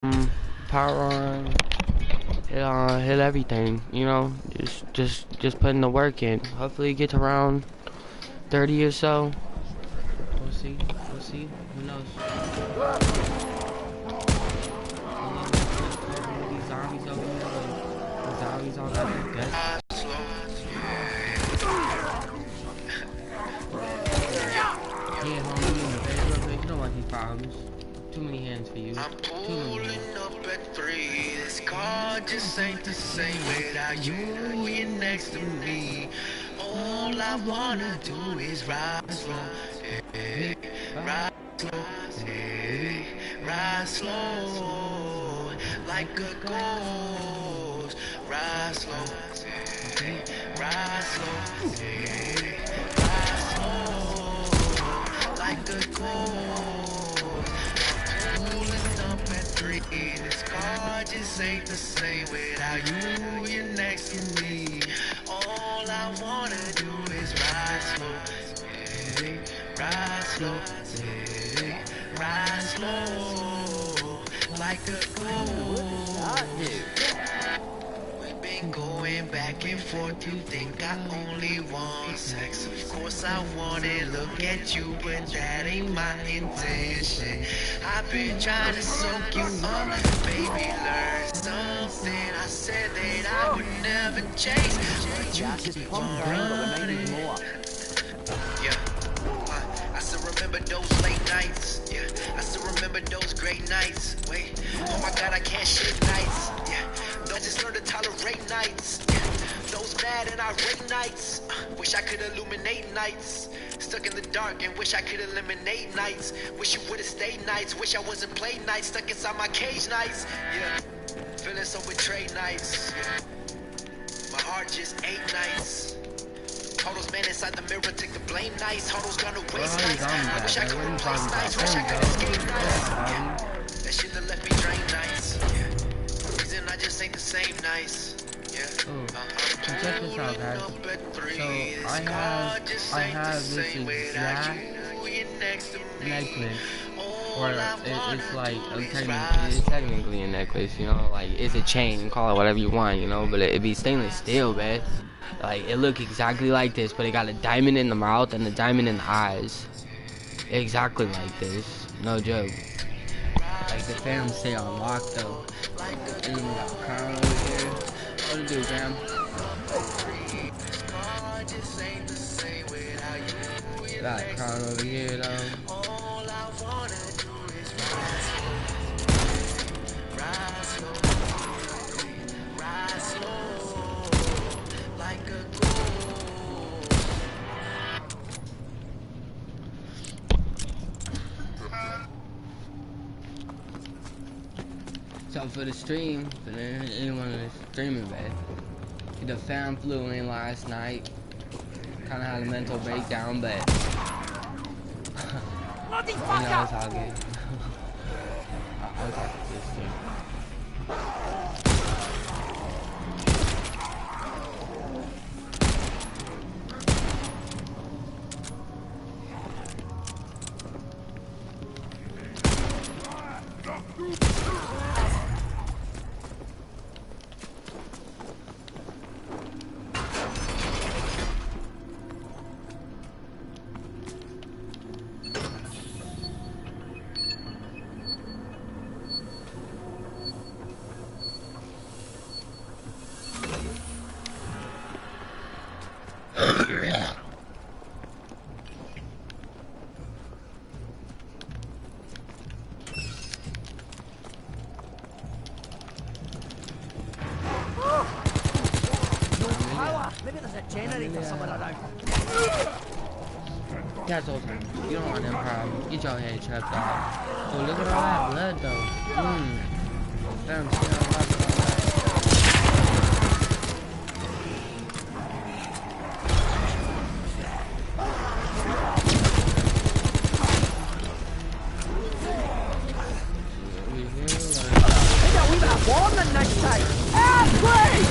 Power on, hit everything, you know, just putting the work in. Hopefully get to around 30 or so. We'll see, who knows. These zombies over here, the zombies all got their guts. Yeah, homie, you don't want these problems. Too many hands for you. I'm pulling up at 3. This car just ain't the same without you here next to me. All I wanna do is ride slow, hey, ride slow, hey, ride slow, like a ghost. Ride slow, hey, ride slow, hey, ride slow, like a ghost. Pulling up at 3. This car just ain't the same without you here next to me. All I wanna do is ride slow, hey, ride slow, hey, ride slow, like a ghost. We've been going back and forth. You think I only want sex? Of course I wanna look at you, but that ain't my intention. I've been trying to soak you up, baby, learn something. I said that I would never change, but you keep on running. Yeah, I still remember those late nights. Yeah, I still remember those great nights. Wait, oh my God, I can't shake nights. Yeah, I just learned to tolerate nights. Yeah, those mad and irate nights. Wish I could illuminate nights. Stuck in the dark and wish I could eliminate nights. Wish you would've stayed nights. Wish I wasn't played nights. Stuck inside my cage nights. Yeah, feeling so betrayed nights. Yeah, my heart just ate nights. All those men inside the mirror take the blame nights. All those gonna waste nights. I wish I could replace nights. Wish I could escape nights. Yeah, that shit that left me drained nights. Yeah, reason I just ain't the same nights. Yeah. Check this out, guys. So I have this exact necklace, or it's like it's technically a necklace, you know, like it's a chain, call it whatever you want, you know, but it be stainless steel, man. Like it look exactly like this, but it got a diamond in the mouth and a diamond in the eyes, exactly like this, no joke. Like the fam stay on lock though. And then we got a crown over here. What to do, fam? Got a crown over here though. So for the stream, for anyone that's streaming, man, the fam flew in last night. Kind of had a mental breakdown, but you know, it's all good. I'll talk to this too. Maybe there's a generator somewhere around. That's awesome. You don't want them problems. Get your head chopped off. Oh, look at all that blood, though. Damn, see how much of that. Maybe a wee bit of warning next time. Earthquake!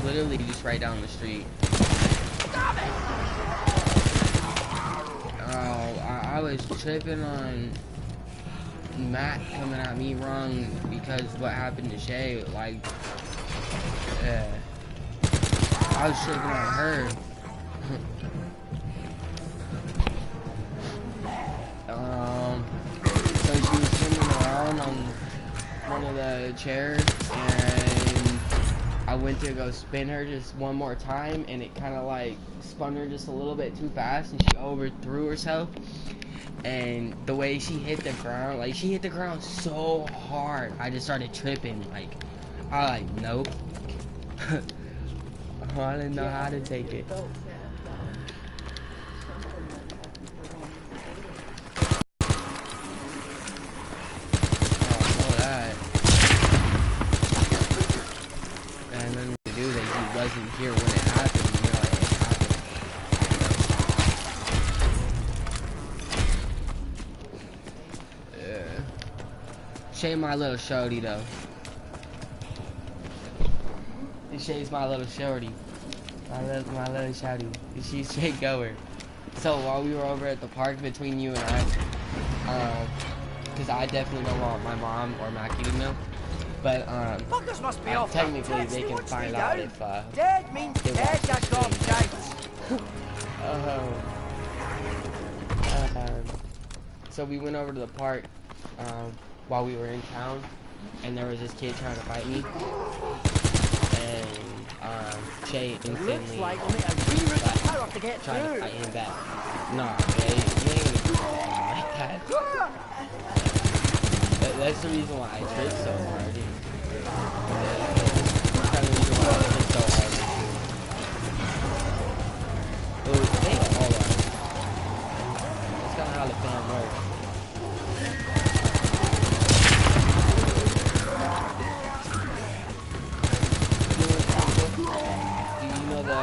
Literally just right down the street. Stop it! was tripping on Matt coming at me wrong because what happened to Shay, like, I was tripping on her. So she was swimming around on one of the chairs, and I went to go spin her just one more time, and it kind of like spun her just a little bit too fast, and she overthrew herself. And the way she hit the ground, like she hit the ground so hard, I just started tripping. Like, I like, nope. I didn't know how to take it. And then to do that, he wasn't here when it happened. You know, like, it happened. Yeah. Shay, my little shorty though. Shay's my little shorty. My little shorty. She's straight goer. So while we were over at the park between you and I, because I definitely don't want my mom or Mackie to know. But must be off. technically they can find out if Dead means they dead, watch the that's off stream. So we went over to the park while we were in town, and there was this kid trying to fight me, and Shay instantly like tried to fight him back. Nah, Shay, you ain't gonna do something like that. That's the reason why I tripped so hard. That's the reason why I tripped so hard. But they all are. That's kind of how the fan works. Do you know the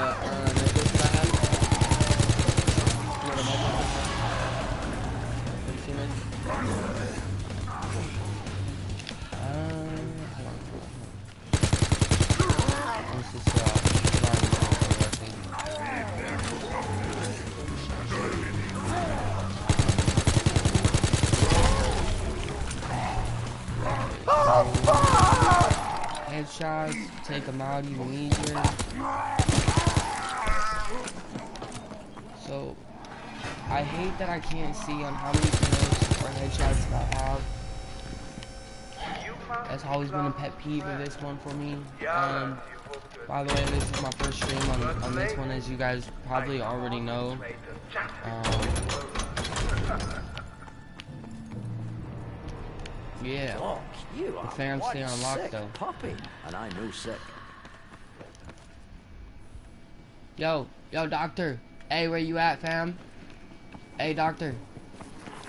necklace that I have? You know the necklace I have? Have you seen it? Headshots, take them out even easier. So, I hate that I can't see on how many kills or headshots I have. That's always been a pet peeve of this one for me. By the way, this is my first stream on this one, as you guys probably already know. Yeah, the fans stay unlocked though. Puppy, and I knew sick. Yo, doctor. Hey, where you at, fam? Hey, doctor.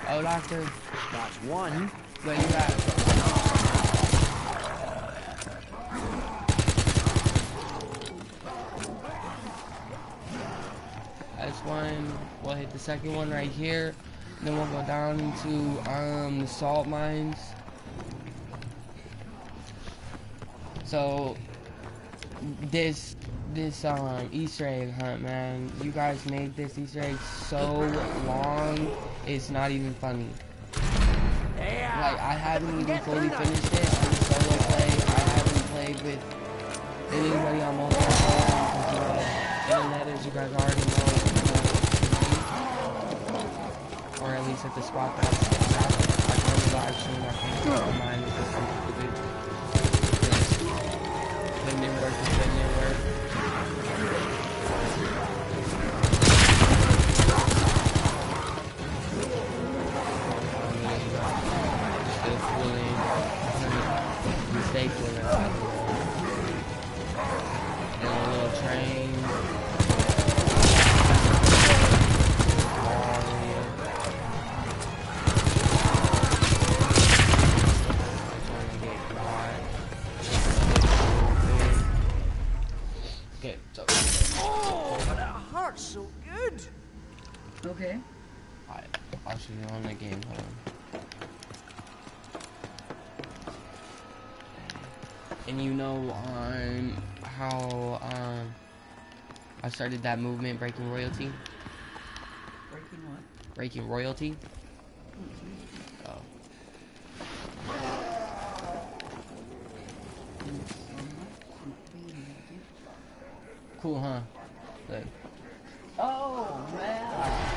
Oh, doctor. That's one. Where you at? That's one. We'll hit the second one right here. Then we'll go down into the salt mines. So this Easter egg hunt, man, you guys made this Easter egg so long, it's not even funny. Like, I haven't even fully finished it on solo play. I haven't played with anybody on multiplayer because, you know, internet, as you guys already know, or at least at the spot that I'm sitting at. I can't live stream, I can't keep my mind with this stupid. Putting in work and putting in work. Still fooling. Mistake fooling. And a little train. Okay, so. Oh, but it hurts so good. Okay. I'll show you on the game. Hold on. And you know on how I started that movement, breaking royalty. Breaking what? Breaking royalty. Oh. Cool, huh? Look. Oh, man.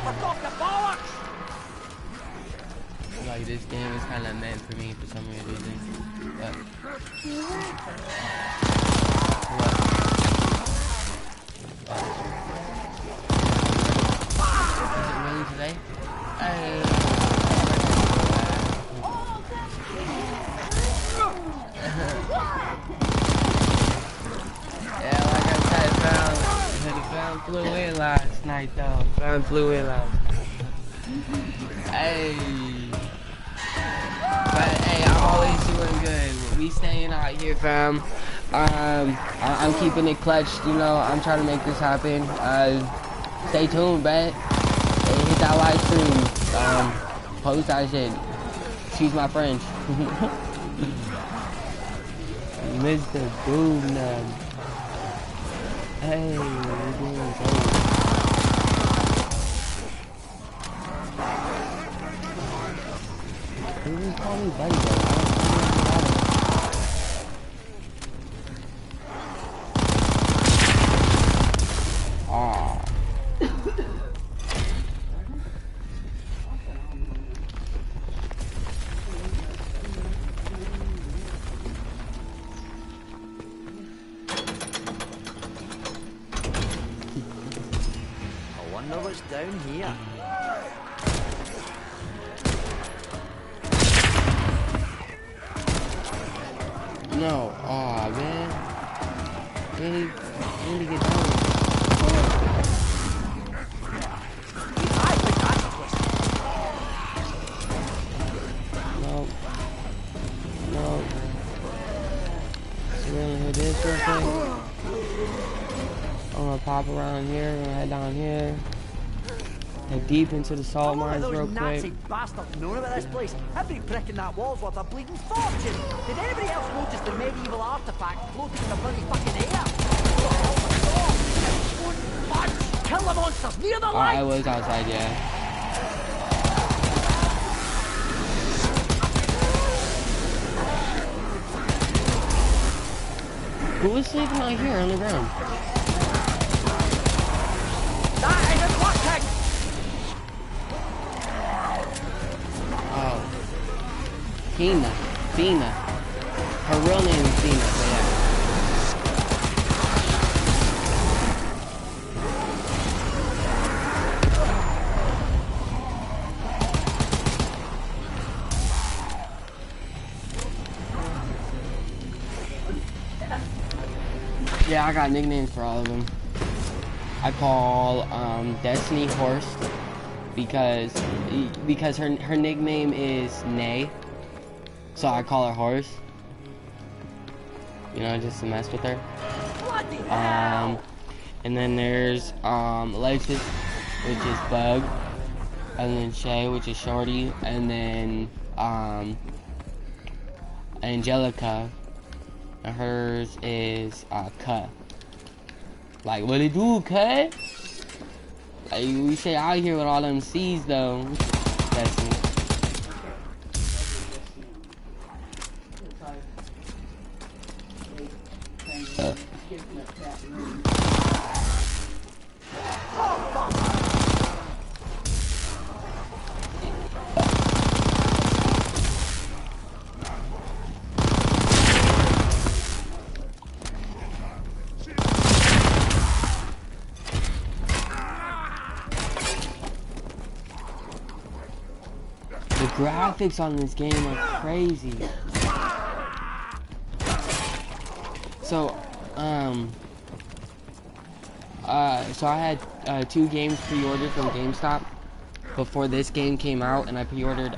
Fuck off the bollocks! Like, this game is kind of meant for me for some weird reason. But... What? Is it really today? Yeah, like I said, Brown flew in last night, though. Brown flew in last night. Hey. But, hey, I'm always doing good. We staying out here, fam. I'm keeping it clutched, you know. I'm trying to make this happen. Stay tuned, man. Hey, hit that live stream. Post that shit. Excuse my French. Mr. Boomnum. Hey, we're doing great. Who just called me buddy, though? Aw. I wonder what's down here. No, aw, man. Really get down. No. So we're gonna hit this real quick. I'm gonna pop around here, I'm gonna head down here. Head deep into the salt mines real quick. Nazi bastards knowing about this place. Every brick in that wall's worth a bleeding fortune. Did anybody else notice the medieval artifact floating in the bloody fucking air? Kill the monsters near the light! I was outside, yeah. Who was sleeping out here on the ground? That isn't working! Oh. Fina. Her real name is Fina, but yeah. Yeah, I got nicknames for all of them. I call Destiny Horse because her nickname is Nay, so I call her Horse. You know, just to mess with her. And then there's Alexis, which is Bug, and then Shay, which is Shorty, and then Angelica. And hers is Cut. Like, what it do, Cut? Like, we say out here with all them C's though. Destiny. The graphics on this game are crazy. So, so I had 2 games pre-ordered from GameStop before this game came out, and I pre-ordered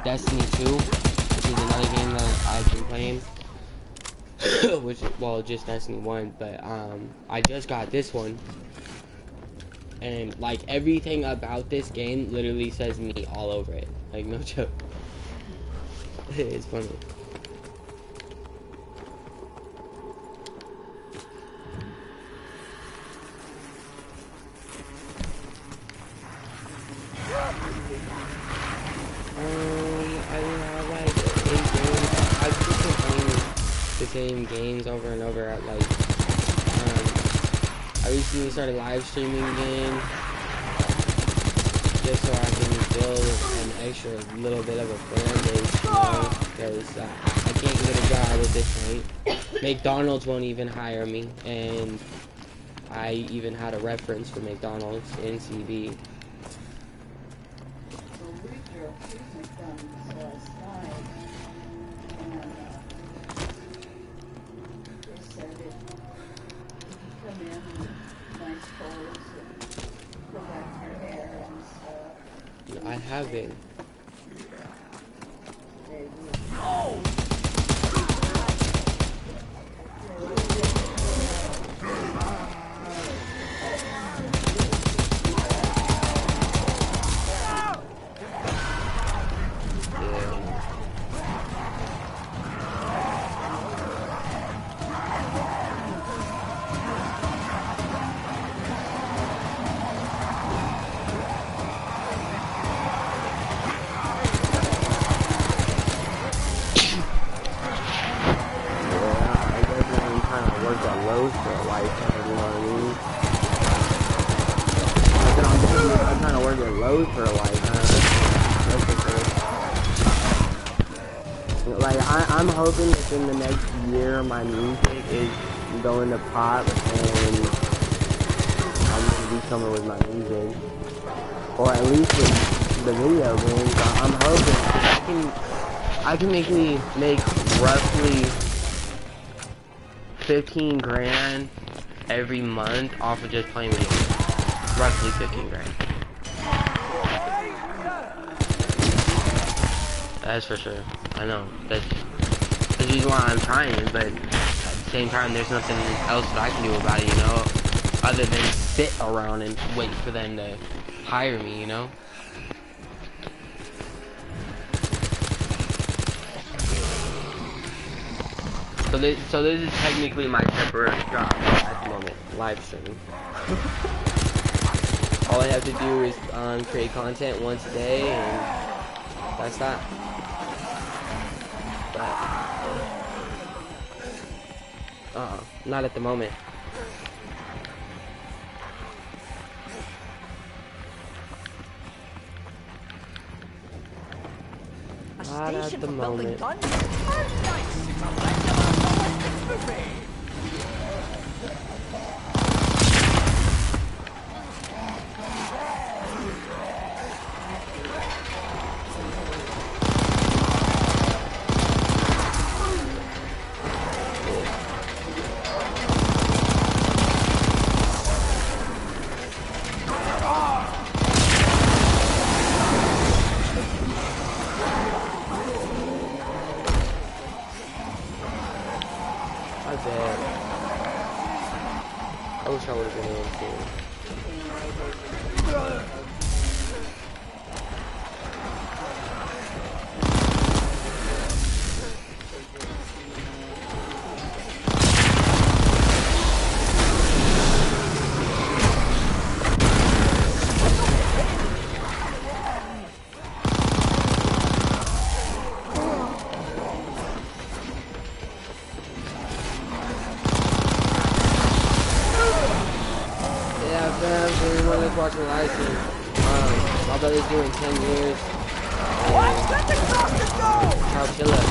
Destiny 2, which is another game that I've been playing. Which, well, just Destiny 1, but I just got this one. And like everything about this game literally says me all over it. Like, no joke. It's funny. the same games over and over at like, I recently started live streaming again, just so I can build an extra little bit of a fan base, you know, because I can't get a job at this point. McDonald's won't even hire me, and I even had a reference for McDonald's in CB. I haven't. I'm hoping within the next year my music is going to pop and I'm going to be coming with my music. Or at least with the video games. I'm hoping I can make roughly 15 grand every month off of just playing video games. Roughly 15 grand. That's for sure. I know. That's the reason why I'm trying, but at the same time, there's nothing else that I can do about it, you know, other than sit around and wait for them to hire me, you know. So this is technically my temporary job at the moment, live streaming. All I have to do is create content once a day, and that's that. Not at the moment. Not at the moment. I wish I would have been able to. Watching the live stream. My brother's doing 10 years. What? Let the crossers go! How chill up.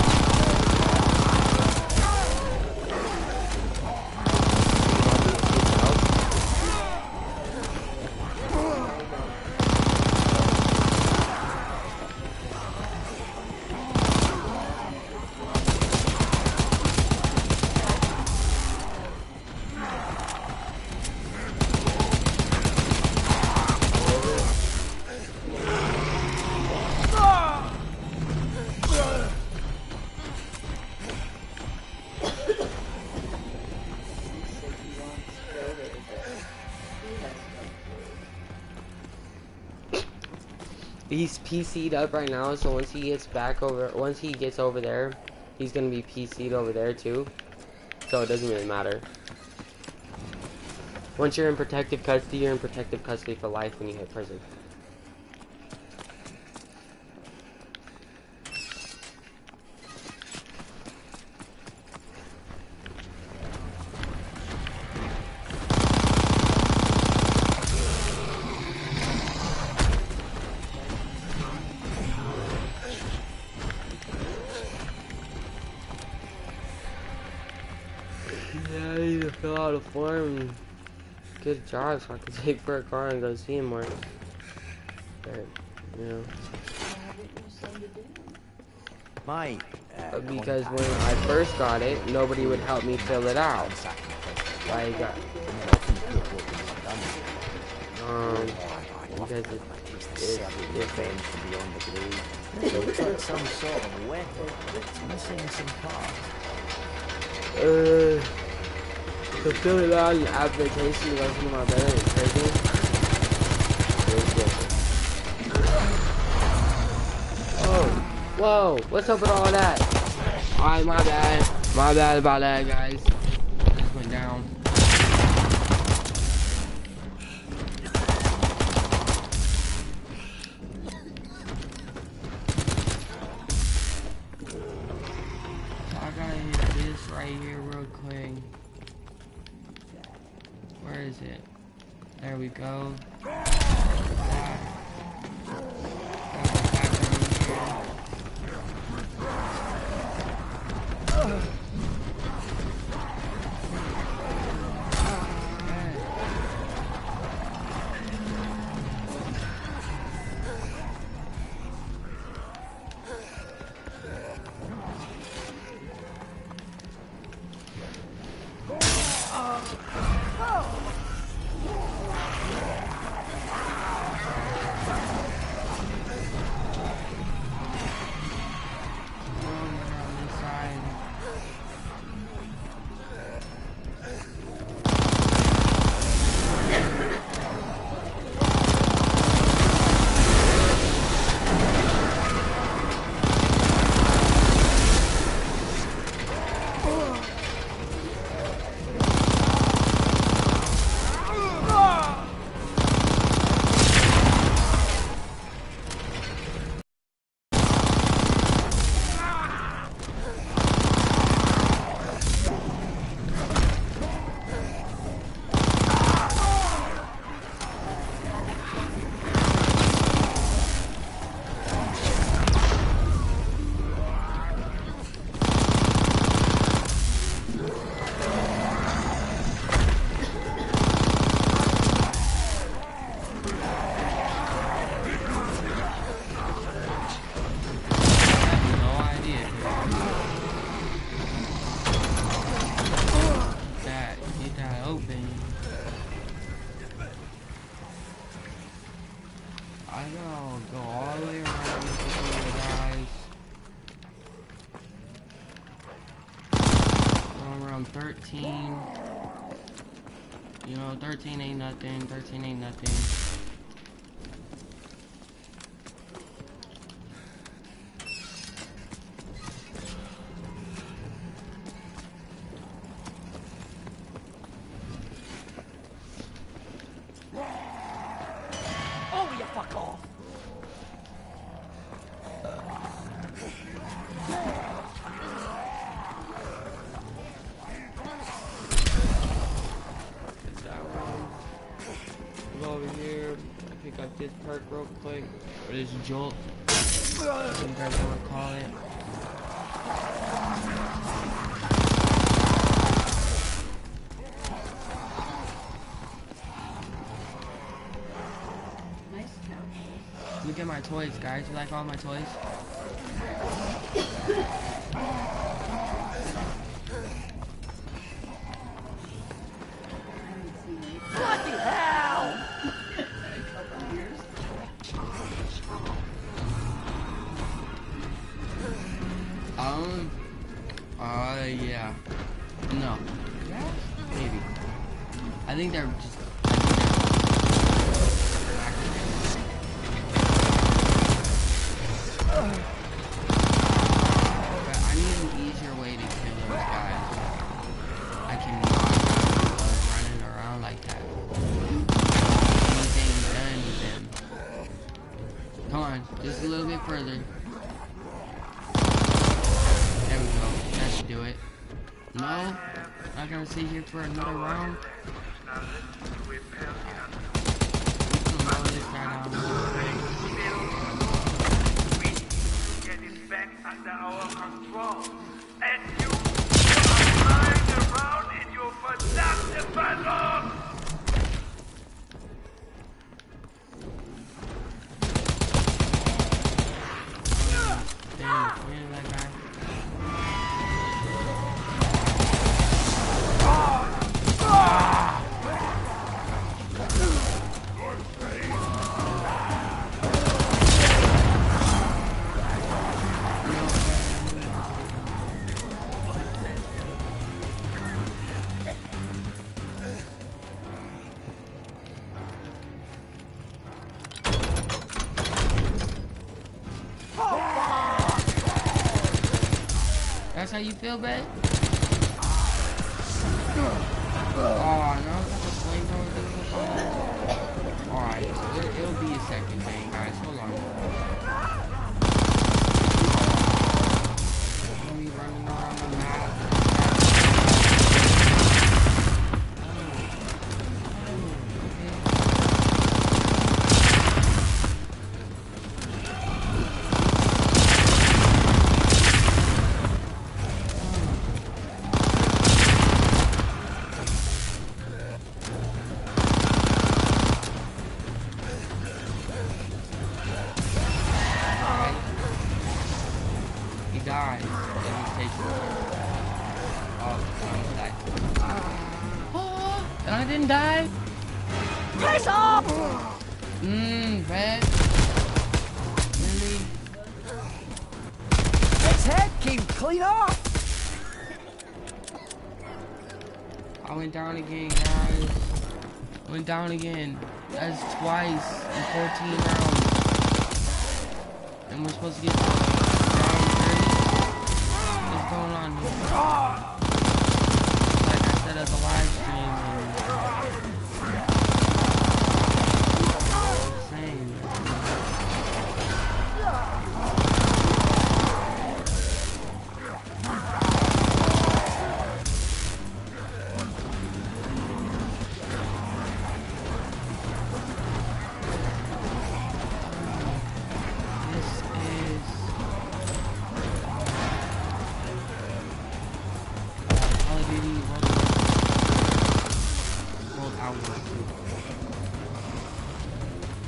He's PC'd up right now, so once he gets over there, he's gonna be PC'd over there too. So it doesn't really matter. Once you're in protective custody, you're in protective custody for life when you hit prison. out of form and get a job so I can take for a car and go see him more. But, you know. Mate, because when I first got it, nobody would help me fill it out. Like, because it's different. looks like some sort of weapon. It's missing some parts. To fill it out an application to go to my brother in prison, it's different. Oh, whoa, what's up with all that? Alright, my bad. My bad about that, guys. Just went down. I gotta hit this right here real quick. Where is it? There we go. I gotta go all the way around with the guys. Going around 13. You know, 13 ain't nothing. 13 ain't nothing. This perk real quick, or this jolt, whatever you guys want to call it. Look at my toys, guys. You like all my toys? Bloody hell! Yeah. No. Maybe. I think they're just... But I need an easier way to kill those guys. I cannot have running around like that. Anything done with them. Come on, just a little bit further. There we go. That should do it. No? Not gonna sit here for another round? We can lower this guy down. Get it back under our control. And you are flying around in your productive how you feel, bad? Oh, no, that's a flamethrower. Alright, so it'll be a second thing, guys. Hold on. Let me run around the map. Dies. Oh, and I didn't die? Press up! Red. Really? Its head came clean off! I went down again, guys. I went down again. That's twice in 14 rounds. And we're supposed to get down 30. What's going on here? Like I said at the live stream, insane.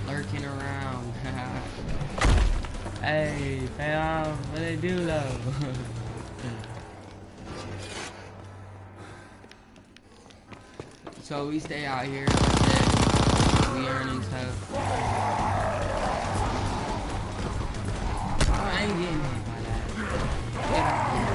Lurking around. Hey, fam, what they do though? So we stay out here. We earning stuff. I ain't getting hit by that. Get out here.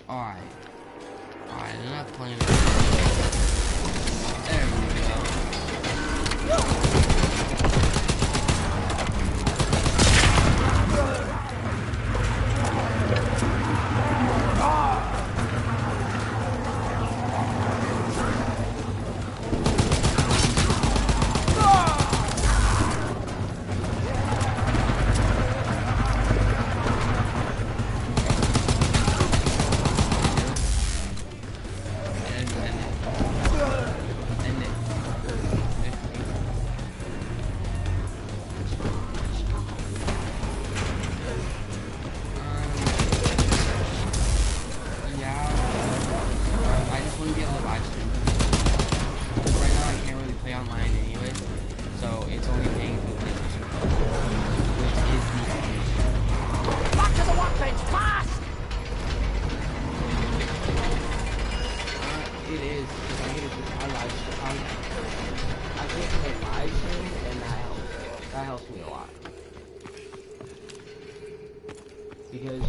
Alright, enough playing. There we go. That helps me a lot. Because,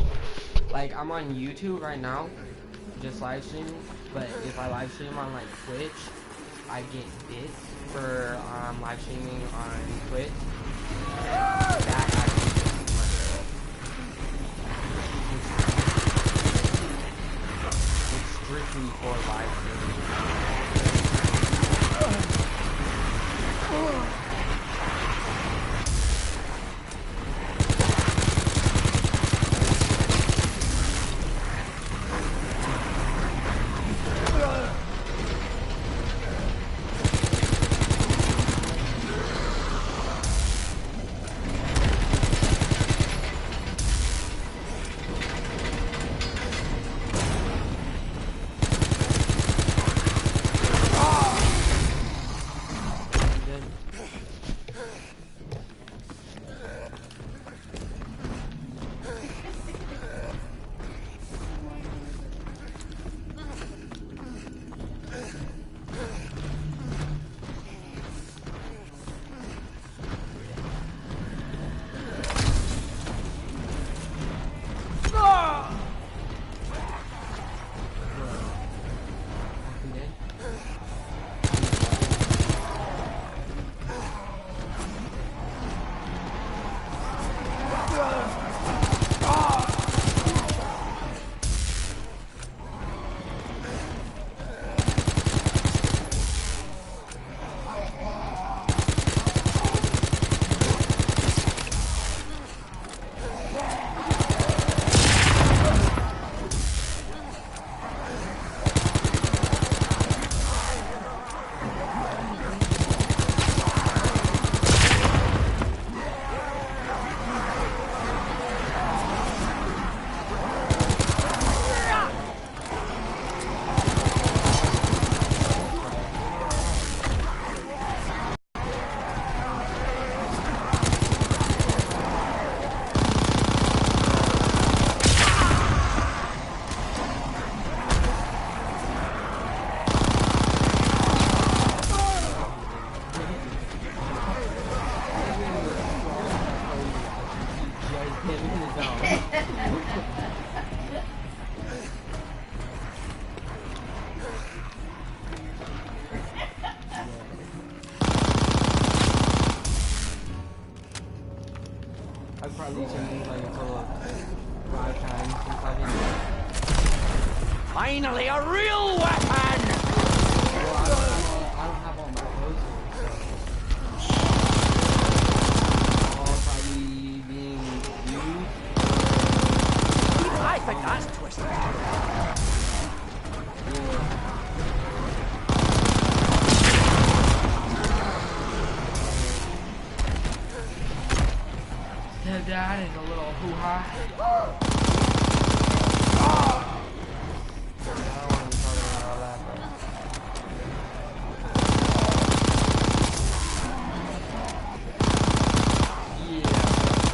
like, I'm on YouTube right now, just live streaming, but if I live stream on, like, Twitch, I get bits for live streaming on Twitch. That actually it's strictly for live streaming. Finally, a real weapon! Well, I don't have all my clothes on, so. All probably being used. Even I think that's twisted. Yeah, that is a little hoo-ha.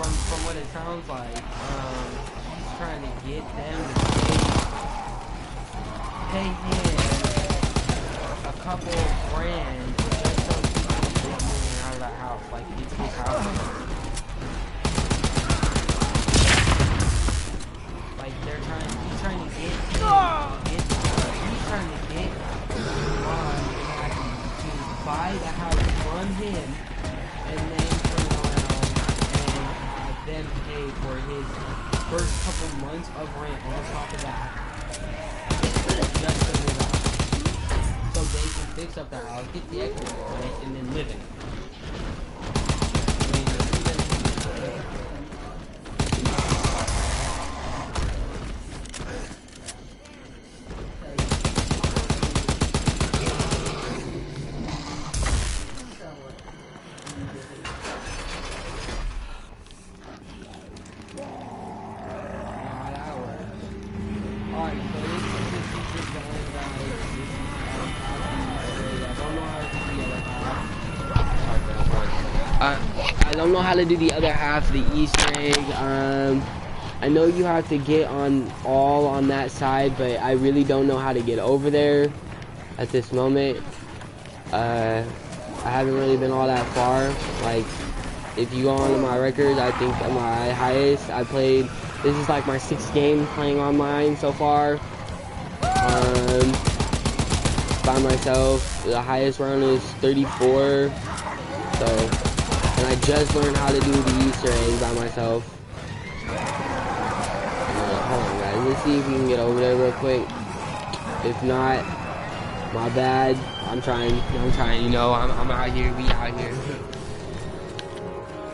From what it sounds like, he's trying to get them to pay him a couple grand just so he can get moving out of that house. Like, it's his house. Like, he's trying to get to buy the house from him and then turn around and have them pay for his first couple months of rent on top of that. Just to move out. So they can fix up the house, get the equity on it, and then live in it. I don't know how to do the other half of the Easter egg. I know you have to get on that side, but I really don't know how to get over there at this moment. I haven't really been all that far. Like, if you go on my record, I think my highest I played, this is like my 6th game playing online so far. By myself, the highest round is 34. So. And I just learned how to do the Easter eggs by myself. Hold on, guys. Let's see if we can get over there real quick. If not, my bad. I'm trying. You know, I'm out here. We out here.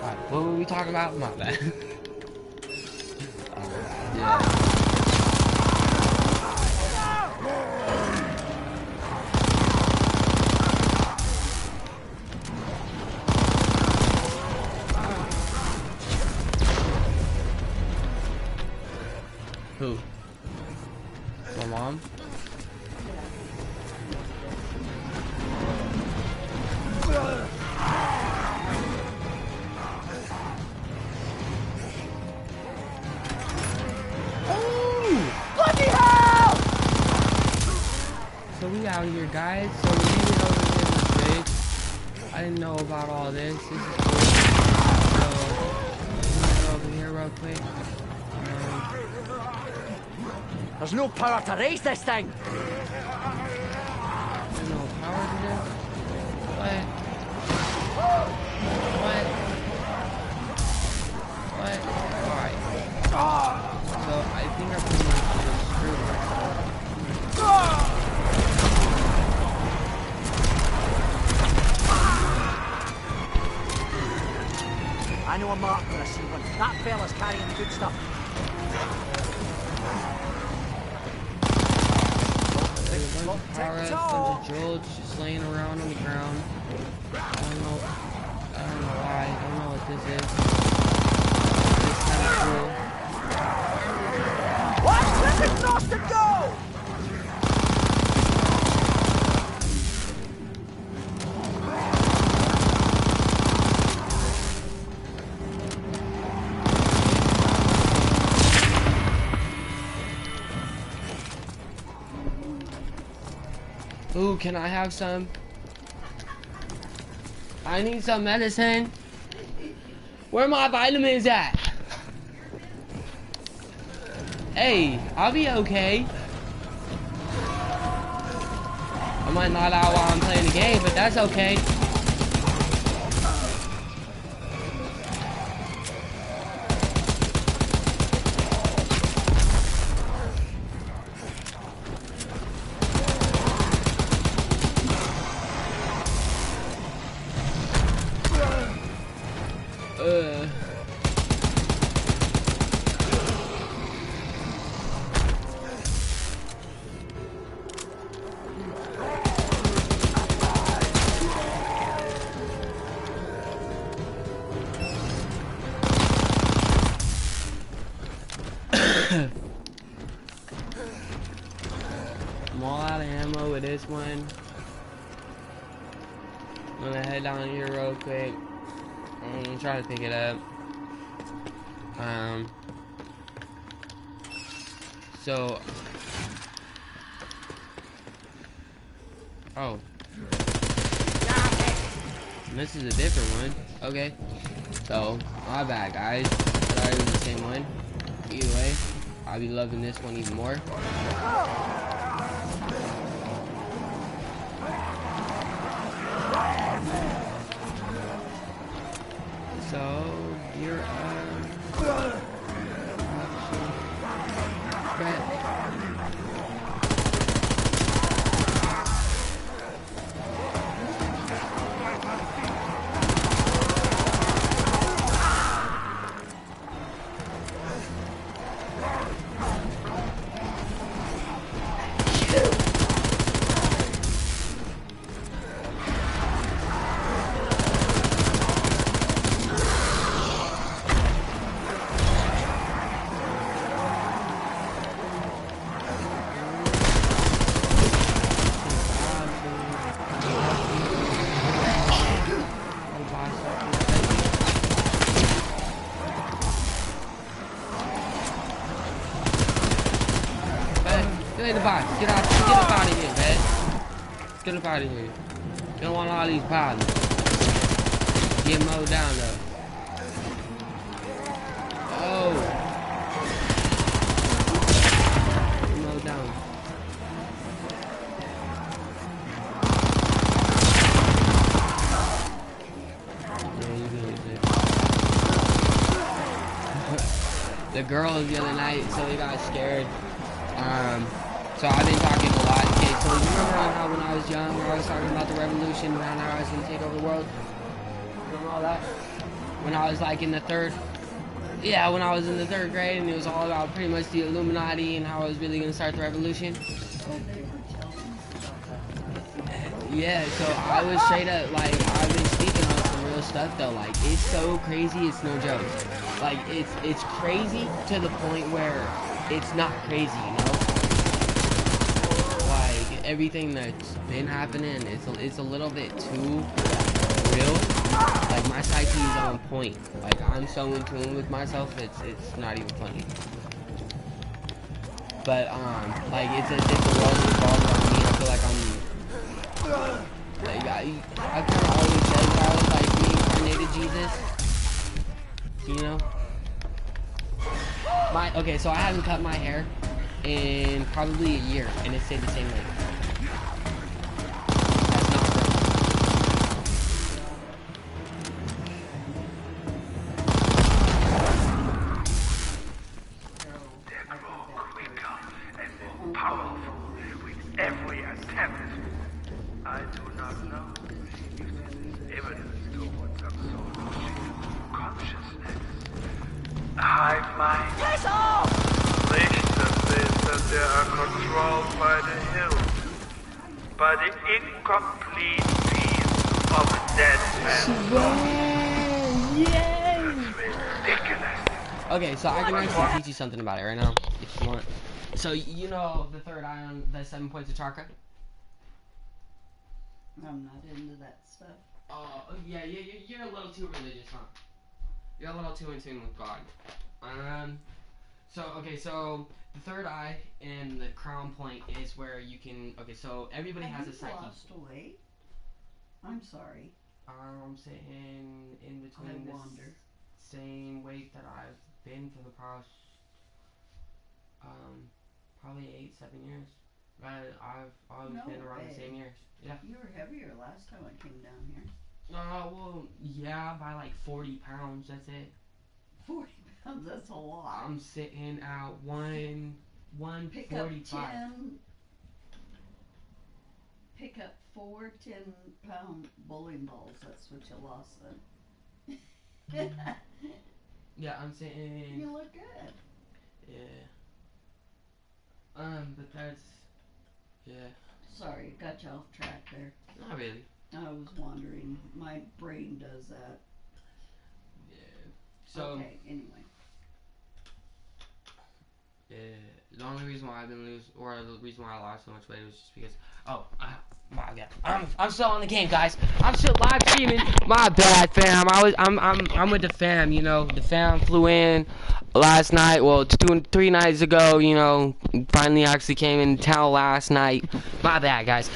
Alright, what were we talking about? My bad. Yeah. Who? My mom? Oh! Bloody hell! So we out here, guys. So we made it over here this big. I didn't know about all this. This is cool. So, we get over here real quick. There's no power to raise this thing. There's no power to this? What? Alright. So I think I'm pretty much just screwed myself. I know a mark when I see one. That fella's carrying the good stuff. Bunch of jewels just laying around on the ground. I don't know why. I don't know what this is. It's kind of cool. What? Let this bastard go! Ooh, can I have some? I need some medicine. Where are my vitamins at? Hey, I'll be okay. I might not out while I'm playing the game, but that's okay. all out of ammo with this one. I'm gonna head down here real quick. I'm gonna try to pick it up. So, oh, this is a different one. Okay, so my bad, guys. I thought it was the same one. Either way, I'll be loving this one even more. So you're Get the box. Get up out of here, man. Get up out of here. You don't want all these problems. Get mowed down though. Oh. Get mowed down. Yeah, you good. The girls the other night, so they got scared. So I've been talking a lot. Okay, so you remember how when I was young, I was talking about the revolution and how I was going to take over the world? Remember all that? When I was like in the when I was in the 3rd grade, and it was all about pretty much the Illuminati and how I was really going to start the revolution. Yeah, so I was straight up, like, I've been speaking on some real stuff though. Like, it's so crazy, it's no joke. Like, it's crazy to the point where it's not crazy, you know? Like, everything that's been happening, it's a little bit too real. Like, my psyche is on point. Like, I'm so in tune with myself, it's not even funny. But, like, it's as if the world revolves around me. I feel like I'm, like, I kind of always said that I was, like, reincarnated Jesus. You know? Okay, so I haven't cut my hair in probably a year, and it stayed the same length. That's not correct. They grow quicker and more powerful with every attempt. I do not know if this is evidence towards some sort of consciousness. A hive mind. Yes, all! Richter says that they are controlled by the hills, by the incomplete piece of dead man. That's ridiculous. Okay, so I can actually teach you something about it right now, if you want. So, you know the 3rd eye on the 7 points of chakra? I'm not into that stuff. Oh, yeah, you're a little too religious, huh? You're a little too in tune with God. So the 3rd eye and the crown point is where you can, okay, so everybody has a psyche. Lost weight? I'm sorry. I'm sitting in between the same weight that I've been for the past, probably 8-7 years. I've always been around the same years. Yeah. You were heavier last time I came down here. Well, yeah, by like 40 pounds, that's it. 40 pounds, that's a lot. I'm sitting at 145. Pick up 4 10-pound bowling balls. That's what you lost then. Yeah, I'm sitting. You look good. Yeah. But that's. Yeah. Sorry, got you off track there. Not really. I was wondering. My brain does that. Yeah. So. Okay, anyway. Yeah. the only reason why I've been losing, or the reason why I lost so much weight was just because. Oh, my God. I'm still on the game, guys. I'm still live streaming. My bad, fam. I'm with the fam. You know, the fam flew in last night. Well, 3 nights ago. You know, finally actually came in town last night. My bad, guys.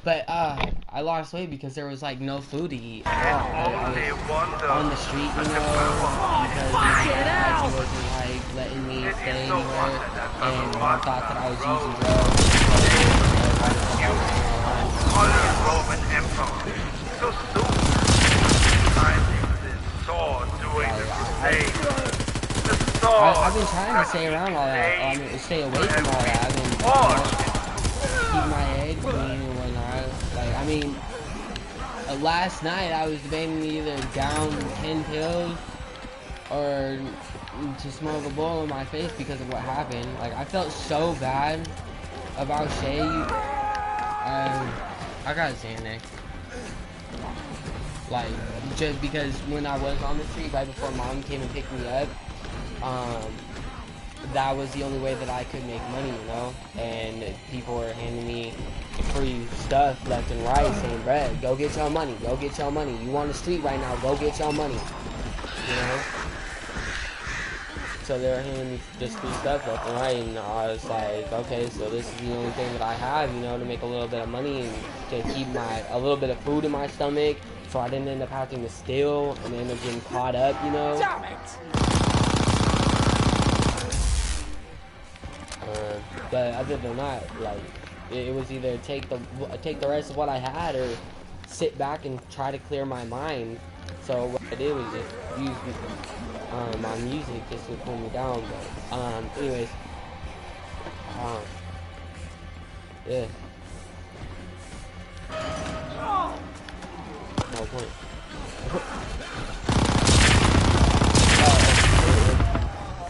But I lost weight because there was like no food to eat at all. I was on the street, you know, because my dad wasn't like letting me stay anywhere, and mom thought that I was using drugs. Roman Emperor. So soon. Finding this sword doing the crusade. The sword. I've been trying to stay around all that. I mean, stay away from all that. I've been, keep my head clean and whatnot. Like, I mean, last night I was debating either down 10 pills or to smoke a bowl in my face because of what happened. Like, I felt so bad about Shay. I gotta say it next. Like, just because when I was on the street right before mom came and picked me up, that was the only way that I could make money, you know? And people were handing me free stuff left and right, saying, "Brad, go get your money, go get your money. You on the street right now, go get your money." You know? So they were handing me just free stuff left and right, and I was like, okay, so this is the only thing that I have, you know, to make a little bit of money and to keep a little bit of food in my stomach, so I didn't end up having to steal and end up getting caught up, you know. Damn it! But other than that, like, it was either take the rest of what I had or sit back and try to clear my mind. So what I did was just use my music just to cool me down. But anyways, yeah. No point.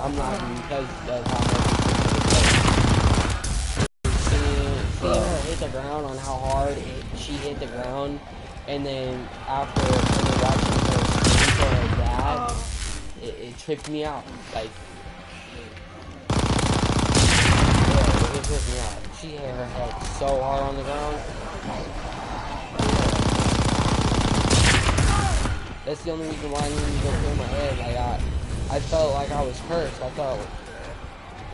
I'm laughing because of how much seeing her hit the ground on how hard she hit the ground, and then after watching her scream for her dad, it tripped me out. Like, yeah, it tripped me out. She hit her head so hard on the ground. That's the only reason why I needed to go clear my head. Like, I felt like I was cursed. I felt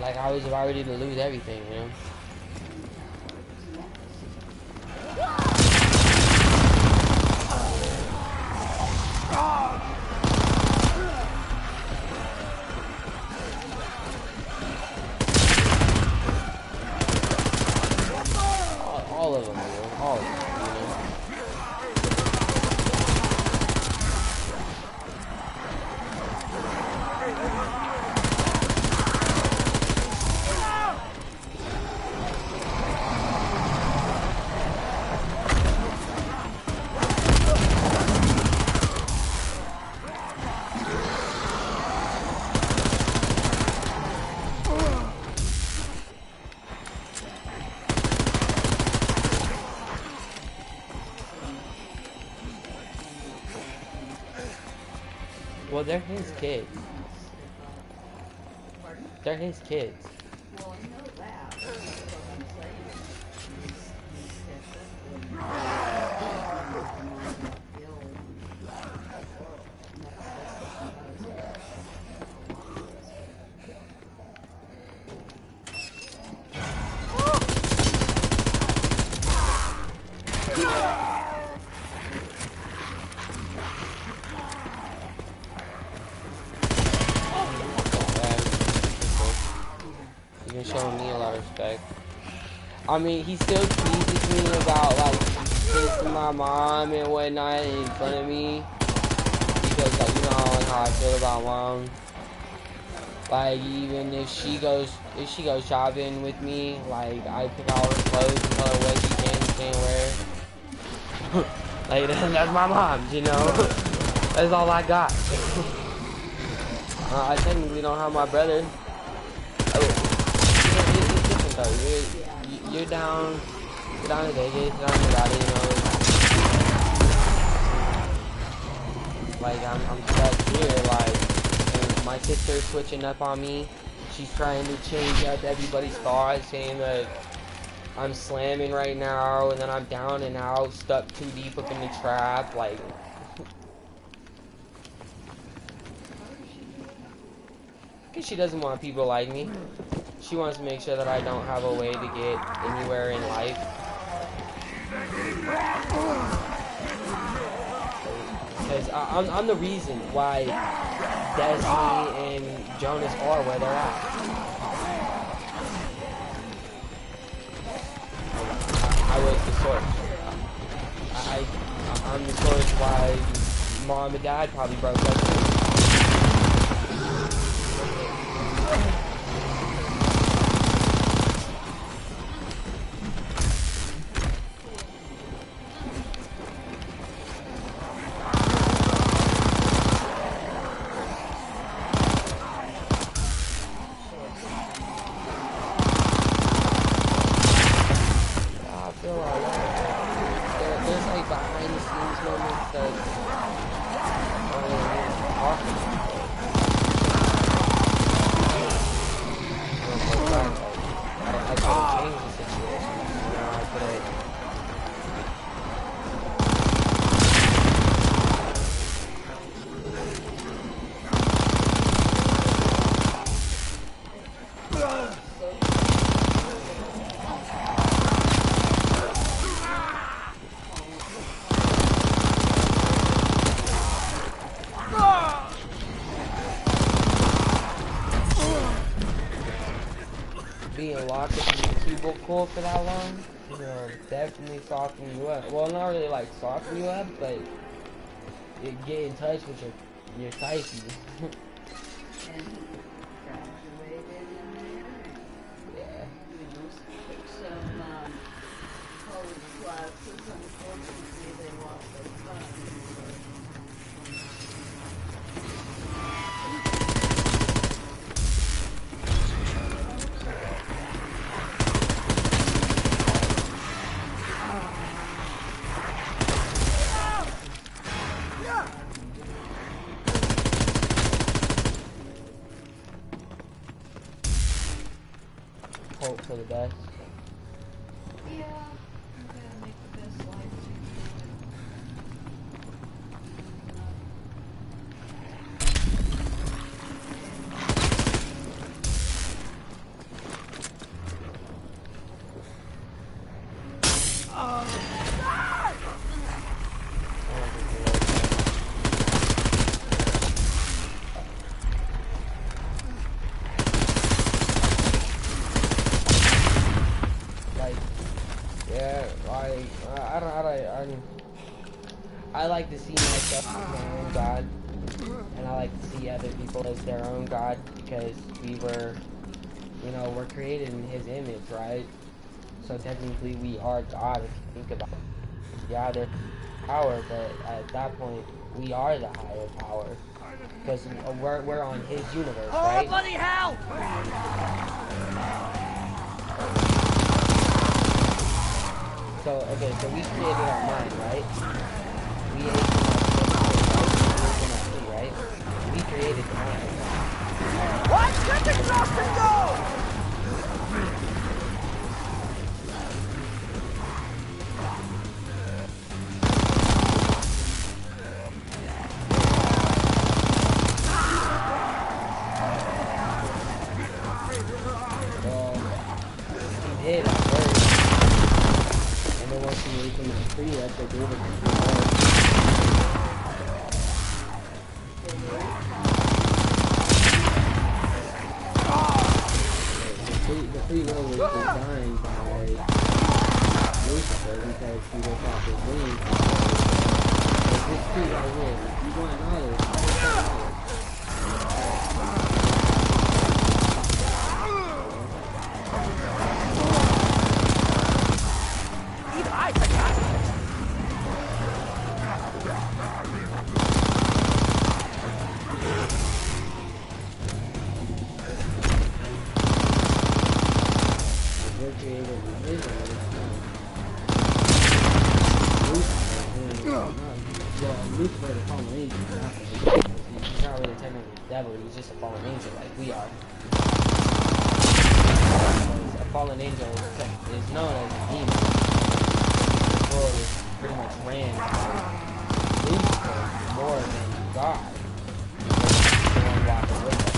like I was about ready to lose everything, you know? All of them, you know? All of them, you know? Well, they're his kids. They're his kids. Well, I know that. Showing me a lot of respect. I mean, he still teases me about, like, kissing my mom and whatnot in front of me. Because, like, you know how I feel about mom. Like, even if she goes shopping with me, like, I pick out her clothes and tell her what she can and can't wear. Like, that's my mom, you know? That's all I got. I technically don't have my brother. You're down to Vegas, down to Nevada, you know. Like, I'm stuck here, like, and my sister's switching up on me. She's trying to change up everybody's thoughts, saying that I'm slamming right now, and then I'm down and out, stuck too deep up in the trap, like... Because she doesn't want people like me. She wants to make sure that I don't have a way to get anywhere in life. Because I'm the reason why Destiny and Jonas are where they're at. I was the source. I'm the source why Mom and Dad probably broke up too. There's like behind the scenes moments that I could have changed the situation. You know, I could have. Being locked up in the cubicle for that long, you know, definitely soften you up. Well, not really like soften you up, but it get in touch with your psyche. And graduated in engineering. Yeah. Took some college classes. Unfortunately, they lost their funds. Hope for the best. Yeah, I'm gonna make the best life I like to see myself as my own God, and I like to see other people as their own God, because we were, you know, we're created in His image, right? So technically we are God, if you think about it. Yeah, there's power, but at that point, we are the higher power, because we're on His universe, right? Oh, bloody hell! So, okay, so we created our mind, right? We ate from our right? We created the mind. What? Let the Justin go! He did at first. And then once he ate from the tree, that's what gave it the free will. The free will was designed by Lucifer because he was off his wings. Like this tree right here, if you want knowledge, just want knowledge. Even I forgot. We're created in His image. Lucifer, the fallen angel, he's not really technically the devil, he's just a fallen angel like we are. fallen angel is known as a demon. The world is pretty much ran by Lucifer more than God. The one walking with us,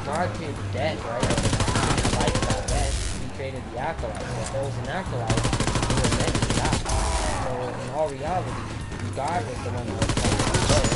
God created death, right? Life without death. He created the acolyte. So if there was an acolyte, he was meant to die. So in all reality, God was the one that was coming to death.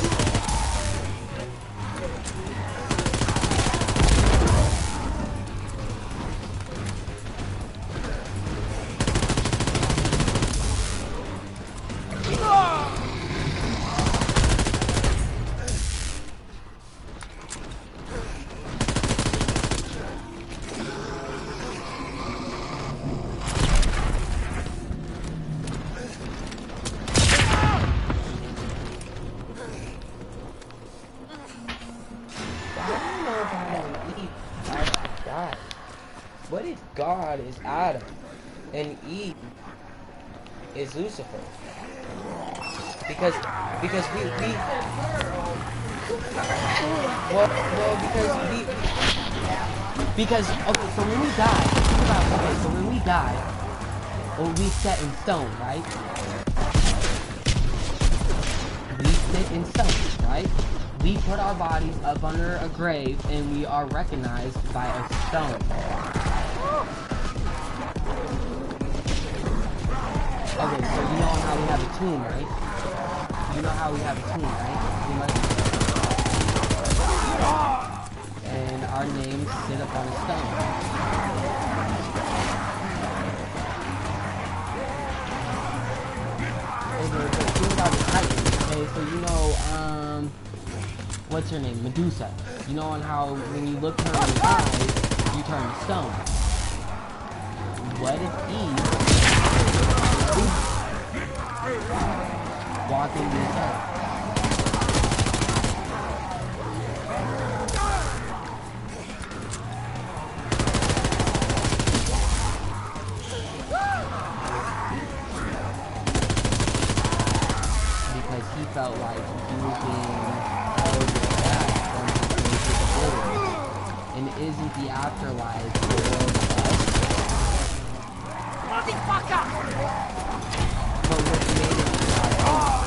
What if God is Adam and Eve is Lucifer? Because we because okay, so when we die, think about okay, so when we die, or we set in stone, right? We sit in stone, right? We put our bodies up under a grave and we are recognized by a stone. Okay, so you know how we have a tomb, right? You know how we have a tomb, right? And our names sit up on a stone. Okay, so think about the Titans. Okay, so you know, what's her name? Medusa. You know on how when you look her in the eyes, you turn to stone. What if Eve walking this earth? Because he felt like he was being held back from his capabilities. And isn't the afterlife the world of us? Motherfucker! But we're created by God.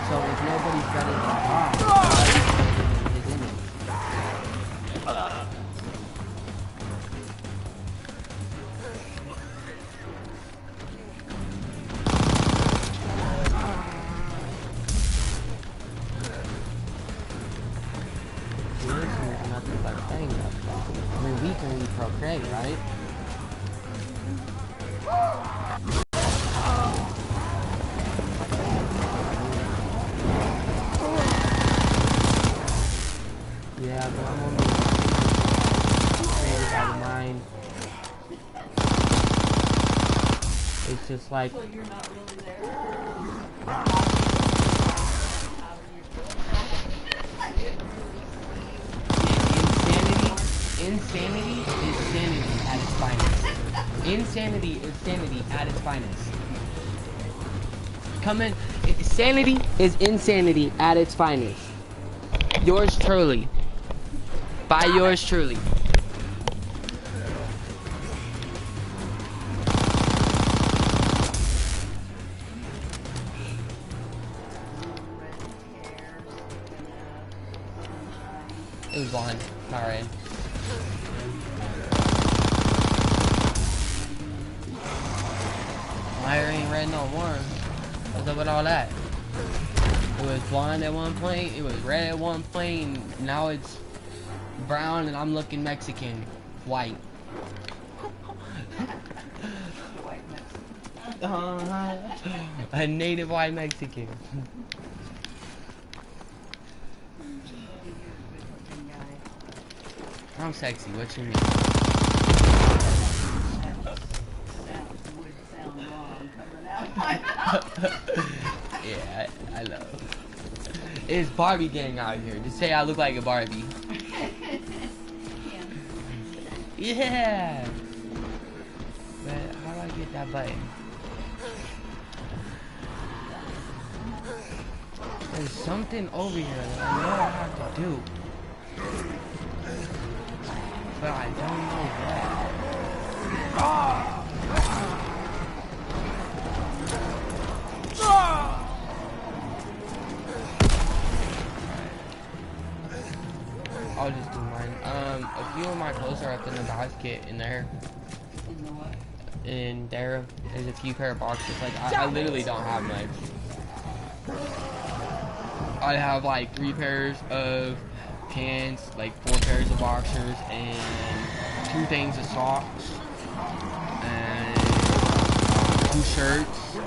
So if nobody's better than God, why are you created in his image? Creation is nothing but a thing. I mean, we can procreate, right? Yeah, but I'm only created by the mind. It's just like So you're not really there? insanity is sanity at its finest. Insanity is sanity at its finest. Come in. Sanity is insanity at its finest. Yours truly. By yours truly. It was blonde. Alright. My hair ain't red no more. What's up with all that? It was blonde at one point, it was red at one point, now it's brown and I'm looking Mexican. White. A native white Mexican. I'm sexy, what you mean? Yeah, I know. It's Barbie gang out here. Just say I look like a Barbie. Yeah. But how do I get that button? There's something over here that I know I have to do. But I don't know what. I'll just do mine. A few of my clothes are up in the basket in there. In the what? In there, there's a few pair of boxes. Like, I literally don't have much. I have like 3 pairs of pants, like 4 pairs of boxers, and 2 things of socks, and 2 shirts.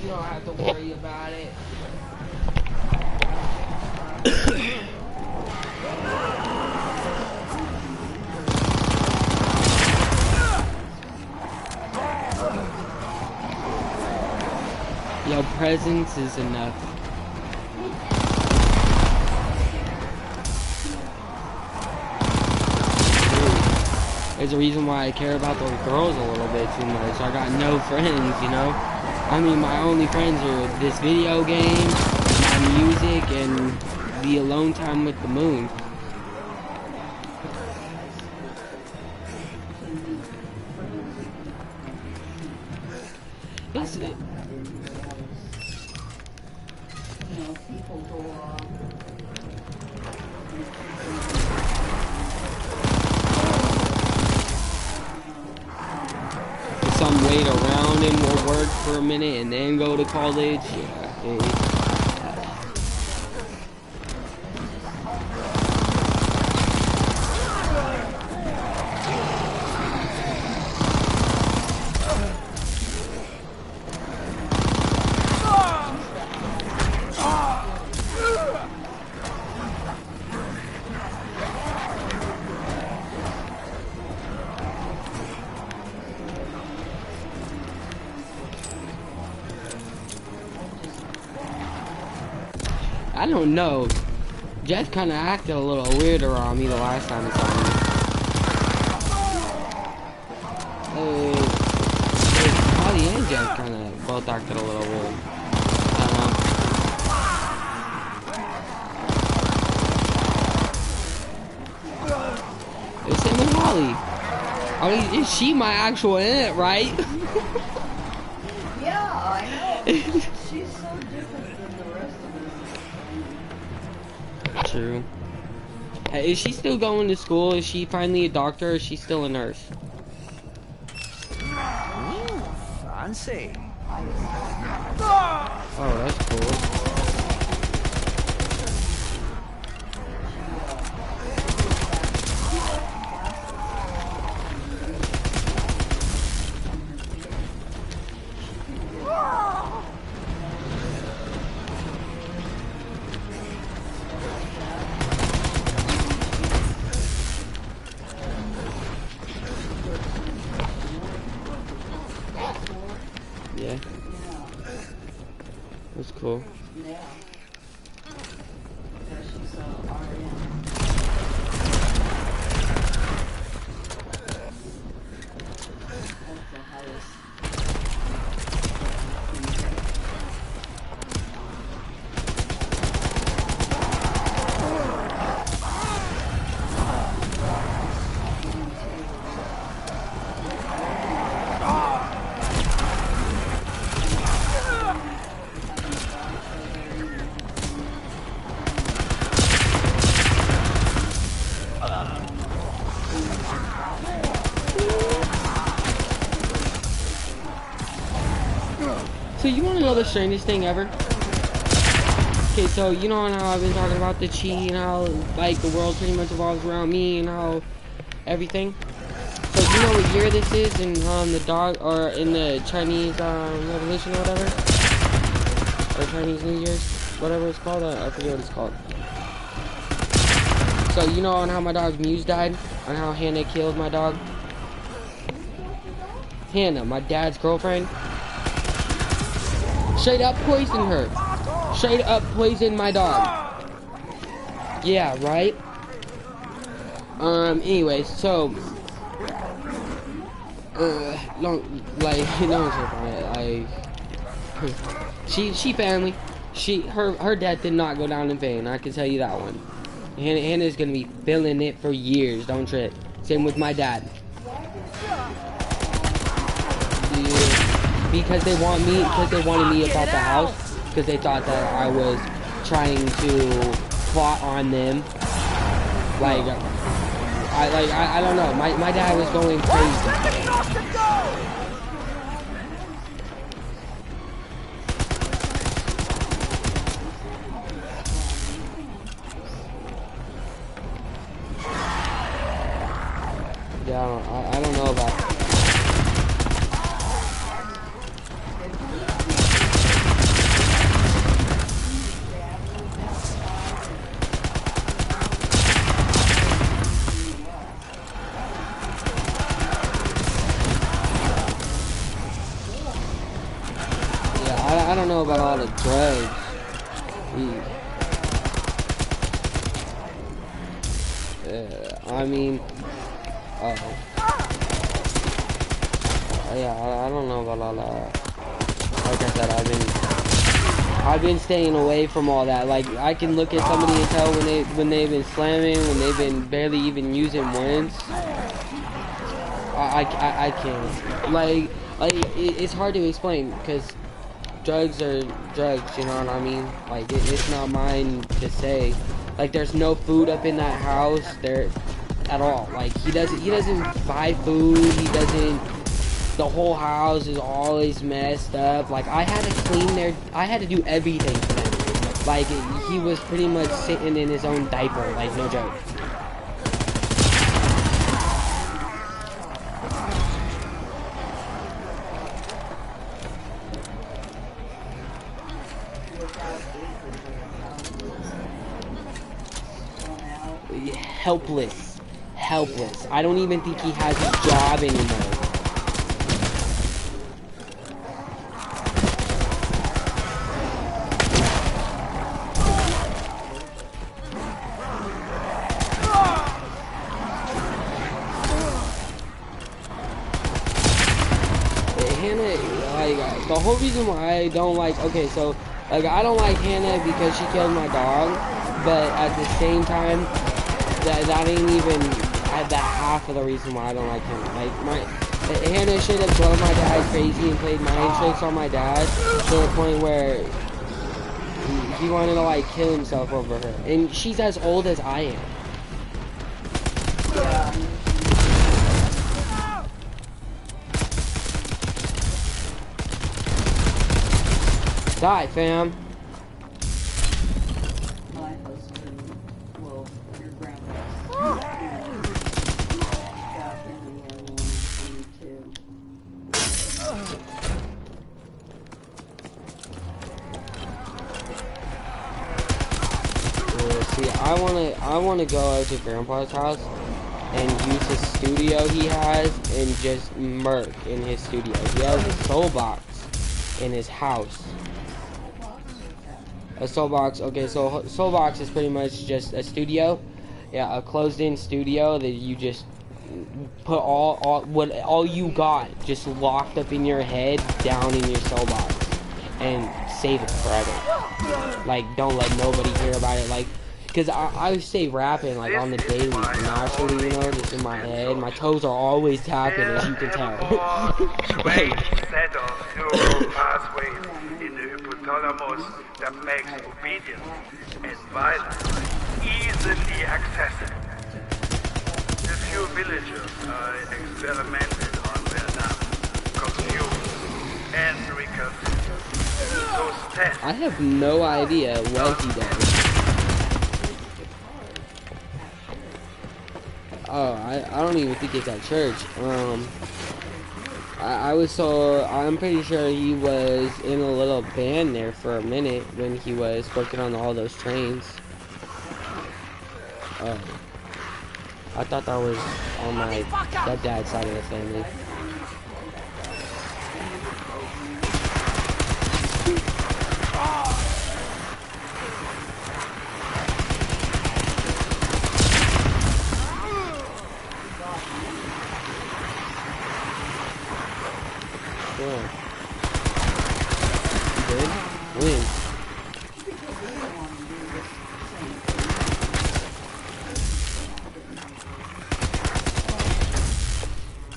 You don't have to worry about it. Your presence is enough. There's a reason why I care about those girls a little bit too much. I got no friends, you know? I mean, my only friends are this video game, my music, and the alone time with the moon. It's, You know, people go on. some wait around and will work for a minute and then go to college. Yeah. I don't know. Jeff kind of acted a little weird around me the last time he saw me. Holly and Jeff kind of both acted a little weird. I don't know. It's him and Holly. I mean, is she my actual aunt, right? Yeah, I know. She's so different than the rest of us. True. Hey, is she still going to school? Is she finally a doctor or is she still a nurse? Ooh, fancy. Oh, that's cool. Yeah. That's cool. Yeah. She's RN. That's the highest. So you want to know the strangest thing ever? Okay, so you know how I've been talking about the chi and how like the world pretty much revolves around me and how everything. So you you know what year this is in the dog or in the Chinese Revolution or whatever, or Chinese New Year's, whatever it's called? I forget what it's called. So you know on how my dog Muse died, on how Hannah killed my dog. Hannah, my dad's girlfriend, straight up poisoned her. Straight up poisoned my dog. Yeah, right. Anyways, so she family. Her death did not go down in vain. I can tell you that one. Hannah's gonna be feeling it for years. Don't trip. Same with my dad. Yeah. Because they wanted me about the house. Because they thought that I was trying to plot on them. I don't know. My dad was going crazy. Yeah, I don't know about it. I don't know about all the drugs. I mean, yeah, I don't know about all that. Like I said, I've been staying away from all that. Like I can look at somebody and tell when they've been slamming, when they've been barely even using once. I can't. Like it's hard to explain because drugs are drugs, you know what I mean? Like it's not mine to say. Like there's no food up in that house there at all. Like he doesn't buy food. He doesn't. The whole house is always messed up. Like I had to clean their. I had to do everything for them. Like he was pretty much sitting in his own diaper. Like no joke. Helpless. I don't even think he has a job anymore. Hannah, like, the whole reason why I don't like, okay, so, like, I don't like Hannah because she killed my dog, but at the same time, that ain't even the half of the reason why I don't like him. Like Hannah should have drove my dad crazy and played mind tricks on my dad to the point where he wanted to like kill himself over her. And she's as old as I am. Die, fam. I wanna go out to Grandpa's house and use his studio he has and just murk in his studio. He has a soul box in his house. A soul box. Okay, so soul box is pretty much just a studio. Yeah, a closed-in studio that you just put all you got just locked up in your head down in your soul box and save it forever. Like, don't let nobody hear about it. Like, because I stay rapping like on the daily, naturally, you know, just in my head. My toes are always tapping, as you can tell. Like, set of neural pathways in the hypothalamus that makes obedience and violence easily accessible. A few villagers experimented on Vietnam, confused and recalcitrant. Those tests. I have no idea what he does. Oh, I don't even think it's at church. I was so I'm pretty sure he was in a little band there for a minute when he was working on all those trains. Oh, I thought that was on my stepdad's side of the family. Cool. You did? When?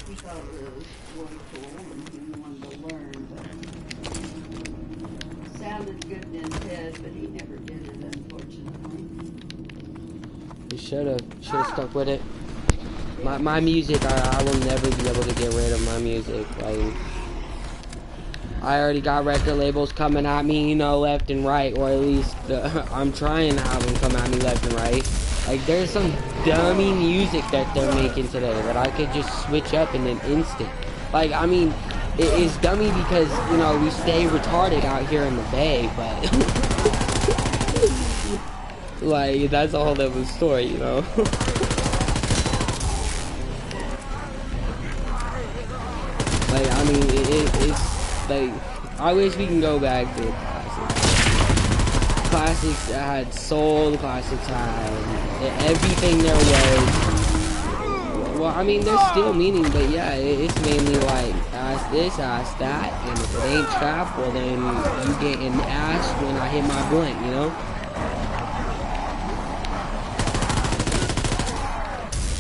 He thought it was way cool and he wanted to learn, but sounded good in his head, but he never did it, unfortunately. You should have stuck with it. My music, I will never be able to get rid of my music. Like, I already got record labels coming at me, you know, left and right, or at least I'm trying to have them come at me left and right. Like, there's some dummy music that they're making today that I could just switch up in an instant. Like, I mean, it's dummy because, you know, we stay retarded out here in the Bay, but like, that's a whole other story, you know. Like, I mean, it's like, I wish we can go back to classics. Classics had soul, the classics had everything there was. Well, I mean, there's still meaning, but yeah, it's mainly like, ask this, ask that, and if it ain't trap, well then you getting asked when I hit my blunt, you know?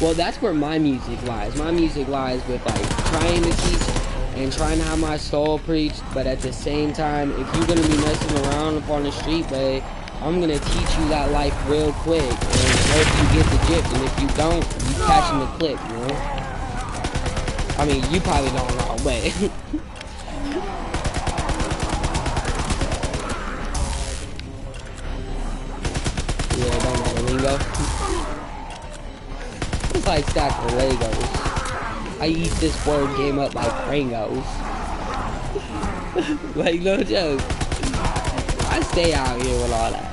Well, that's where my music lies. My music lies with, like, trying to teach and trying to have my soul preached, but at the same time, if you're gonna be messing around up on the street, babe, I'm gonna teach you that life real quick and hope you get the gift. And if you don't, you catching the clip, you know? I mean, you probably don't know, but yeah, don't know the lingo. It's like stack of Legos. I eat this board game up like Pringles. Like, no joke. I stay out here with all that.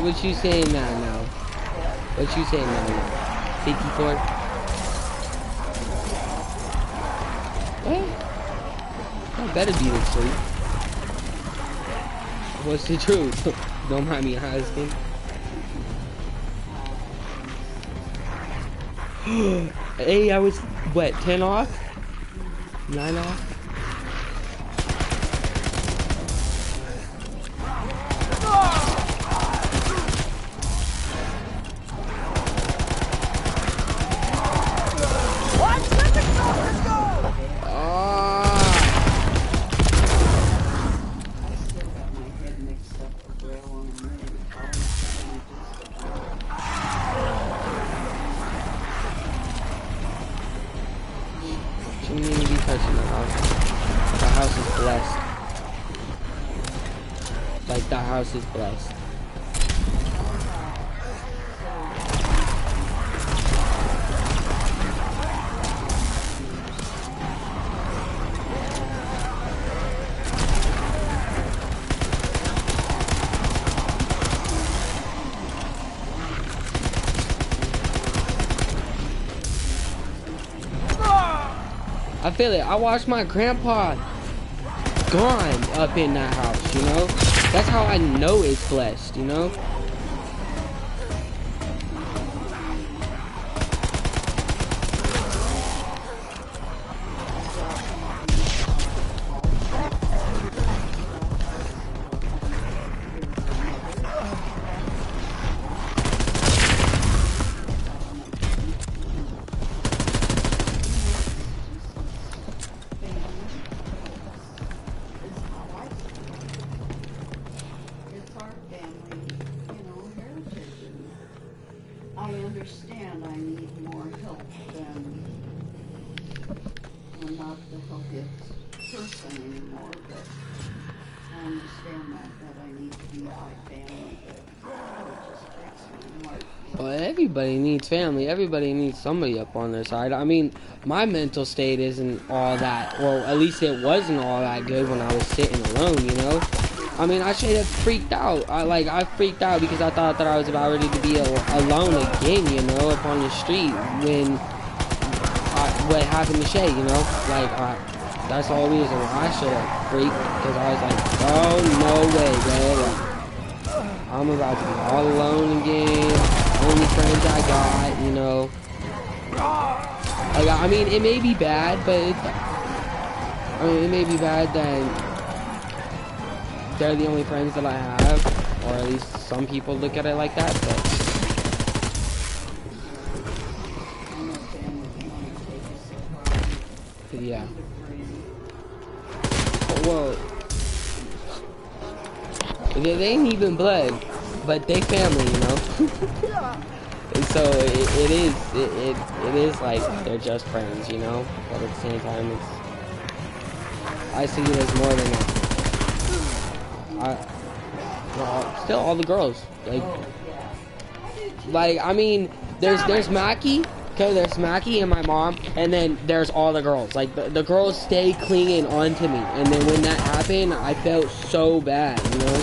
What you saying now? What you saying now? 54? What? That better be the truth. What's the truth? Don't mind me asking. Hey, I was, what, 10 off? 9 off? Like, that house is blessed. I feel it. I watched my grandpa gone up in that house, you know? That's how I know it's blessed, you know? It's our family. then I'm not the healthiest person anymore, but I understand that I need to be my family, but it just breaks my heart. Well, everybody needs family. Everybody needs somebody up on their side. I mean, my mental state isn't all that, well, at least it wasn't all that good when I was sitting alone, you know? I mean, I should have freaked out. I freaked out because I thought that I was about ready to be alone again, you know, up on the street when what happened to Shay, you know? That's the only reason why I should have freaked, because I was like, oh, no way, man. I'm about to be all alone again. Only friends I got, you know. I mean, it may be bad, but it may be bad that they're the only friends that I have, or at least some people look at it like that, but yeah. Well, they ain't even blood, but they family, you know. And so it is like they're just friends, you know. But at the same time, I see it as more than that. Well, still all the girls, like I mean, there's Mackie. Okay, there's Mackie and my mom, and then there's all the girls. Like, the girls stay clinging onto me. And then when that happened, I felt so bad, you know?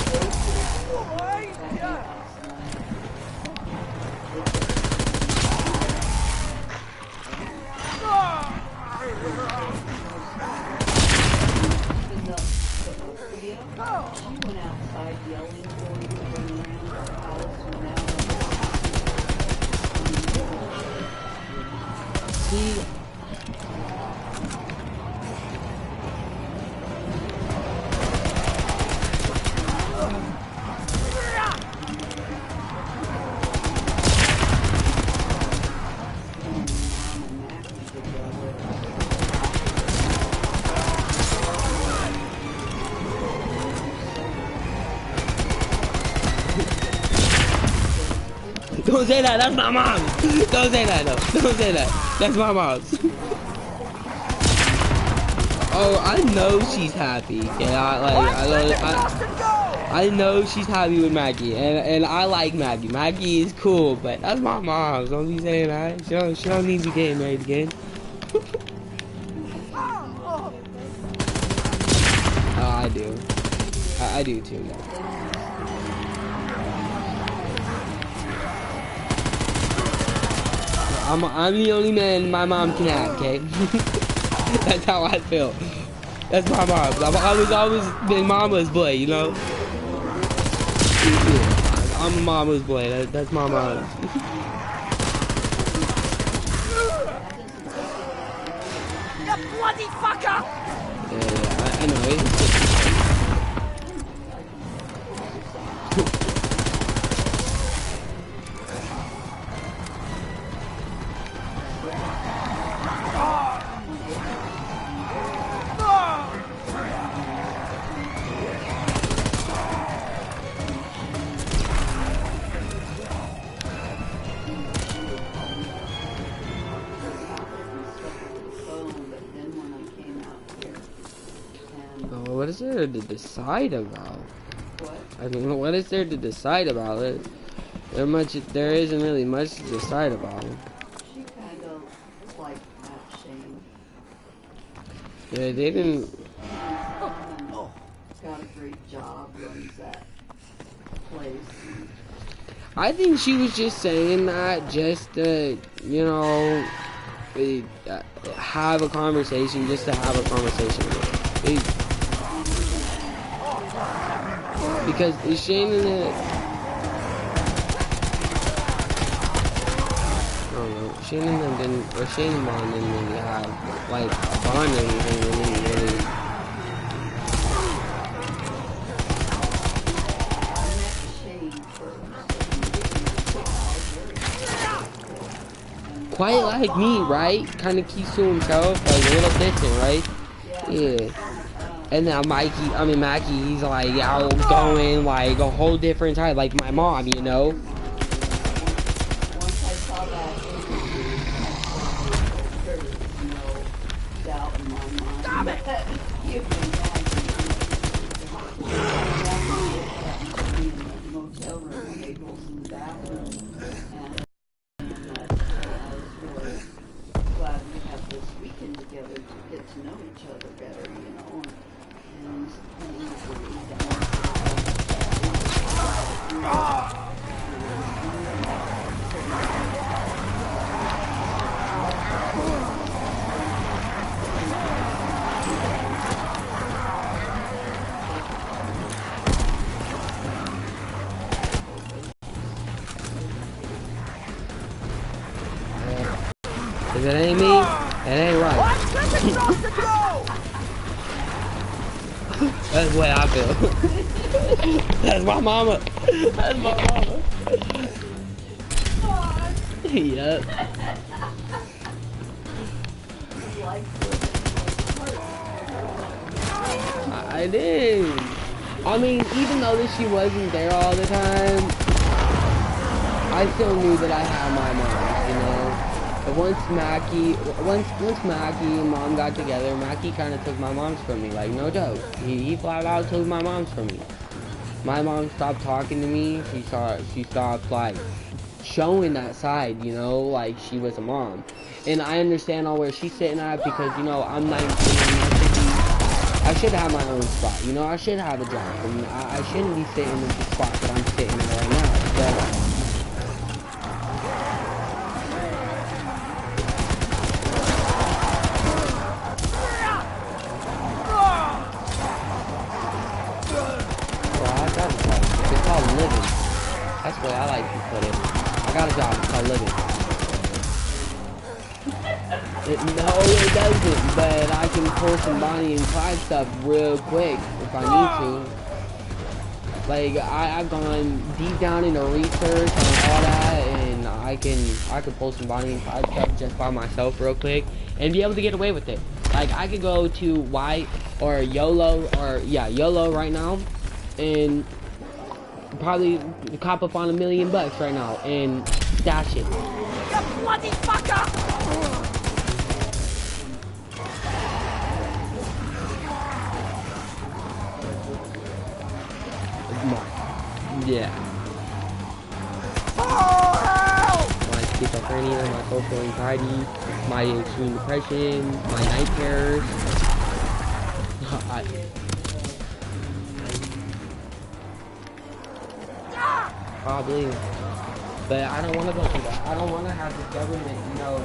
Don't say that, that's my mom. Don't say that, no. Don't say that. That's my mom's. Oh, I know she's happy. Yeah, I know she's happy with Maggie, and I like Maggie. Maggie is cool, but that's my mom's. Don't be saying that. She don't need to get married again. Oh, I do. I do too. I'm the only man my mom can have, okay? That's how I feel. That's my mom. I've always been mama's boy, you know? Yeah, I'm a mama's boy. That's my mom. You bloody fucker! Yeah, I know it. What is there to decide about? What? I mean, what is there to decide about it? There isn't really much to decide about. She kind of like that Shane. Yeah, they didn't. Got a great job, runs that place. I think she was just saying that just to, you know, have a conversation, just to have a conversation. Because Shane and I don't know, Shane and them didn't, or Shane and Mom didn't really have, like, fun or anything. They didn't really. Quite like me, right? Kind of keeps to himself, like a little distant, right? Yeah. And now Mackie, he's like outgoing, like a whole different type, like my mom, you know? Once I saw that, together to get to know each other better, you know, and easily If it ain't me, it ain't right. That's the way I feel. That's my mama. That's my mama. Yep. I did. I mean, even though that she wasn't there all the time, I still knew that I had my mom, you know. But once Mackie and Mom got together, Mackie kind of took my mom's from me, like no joke. He flat out took my mom's from me. My mom stopped talking to me. She stopped like showing that side, you know, like she was a mom. And I understand all where she's sitting at because, you know, I'm 19 and I should have my own spot, you know. I should have a job. I mean, I shouldn't be sitting in the spot that I'm sitting in right now. But it's called living. That's what I like to put it. I got a job. It's called living. No, it doesn't. But I can pull some Bonnie and Clyde stuff real quick if I need to. Like I've gone deep down into research on all that, and I can pull some Bonnie and Clyde stuff just by myself real quick and be able to get away with it. Like I could go to YOLO right now and probably cop up on $1 million right now and stash it. You bloody fucker! Yeah. My schizophrenia, my social anxiety, my extreme depression, my night terrors. Probably. But I don't want to go through that. I don't want to have the government, you know,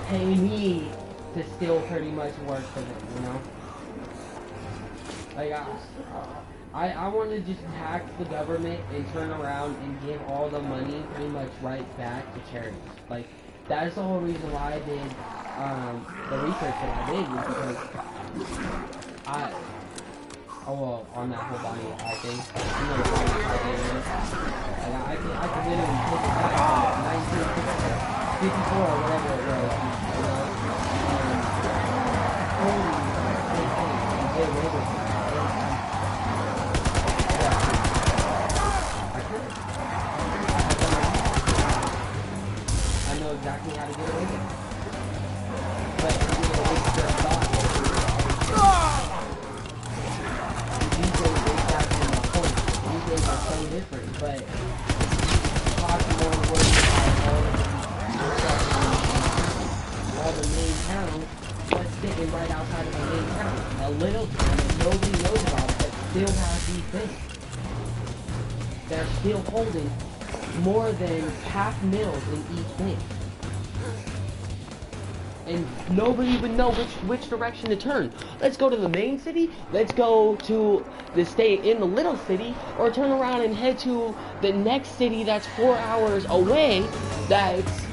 pay me to still pretty much work for them, you know? Like, I want to just tax the government and turn around and give all the money pretty much right back to charities. Like, that's the whole reason why I did the research that I did, was because on that whole body I think, you know, the body I did, like, I could literally take it back to 1954 or whatever it was, you know, holy shit, and get away with it. I know exactly how to get away with it. But you know, it's just thought. These days, exactly my point. These days are so different, but possible working all the main towns, but sitting right outside of the main town. A little town that nobody knows about, but still has these things. They're still holding more than half mils in each thing. And nobody would know which direction to turn. Let's go to the main city, let's go to the state in the little city, or turn around and head to the next city that's 4 hours away that's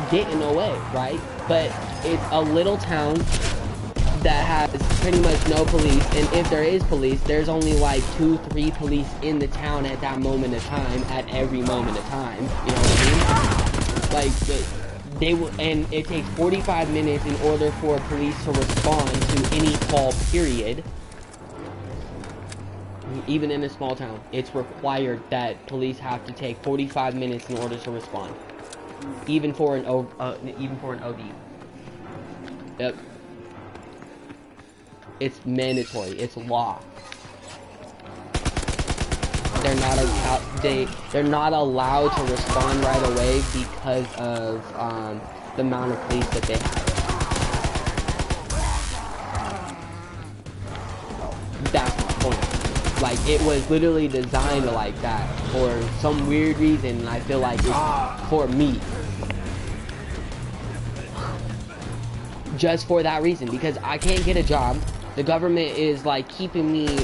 getting away, right? But it's a little town that has pretty much no police, and if there is police, there's only like 2-3 police in the town at that moment of time, at every moment of time, you know what I mean? Like, they will, and it takes 45 minutes in order for police to respond to any call, period. Even in a small town, it's required that police have to take 45 minutes in order to respond. Even for an OD. Yep. It's mandatory. It's law. They're not allowed to respond right away because of the amount of police that they have. That's my point. Like, it was literally designed like that for some weird reason, and I feel like it's for me. Just for that reason, because I can't get a job. The government is, like, keeping me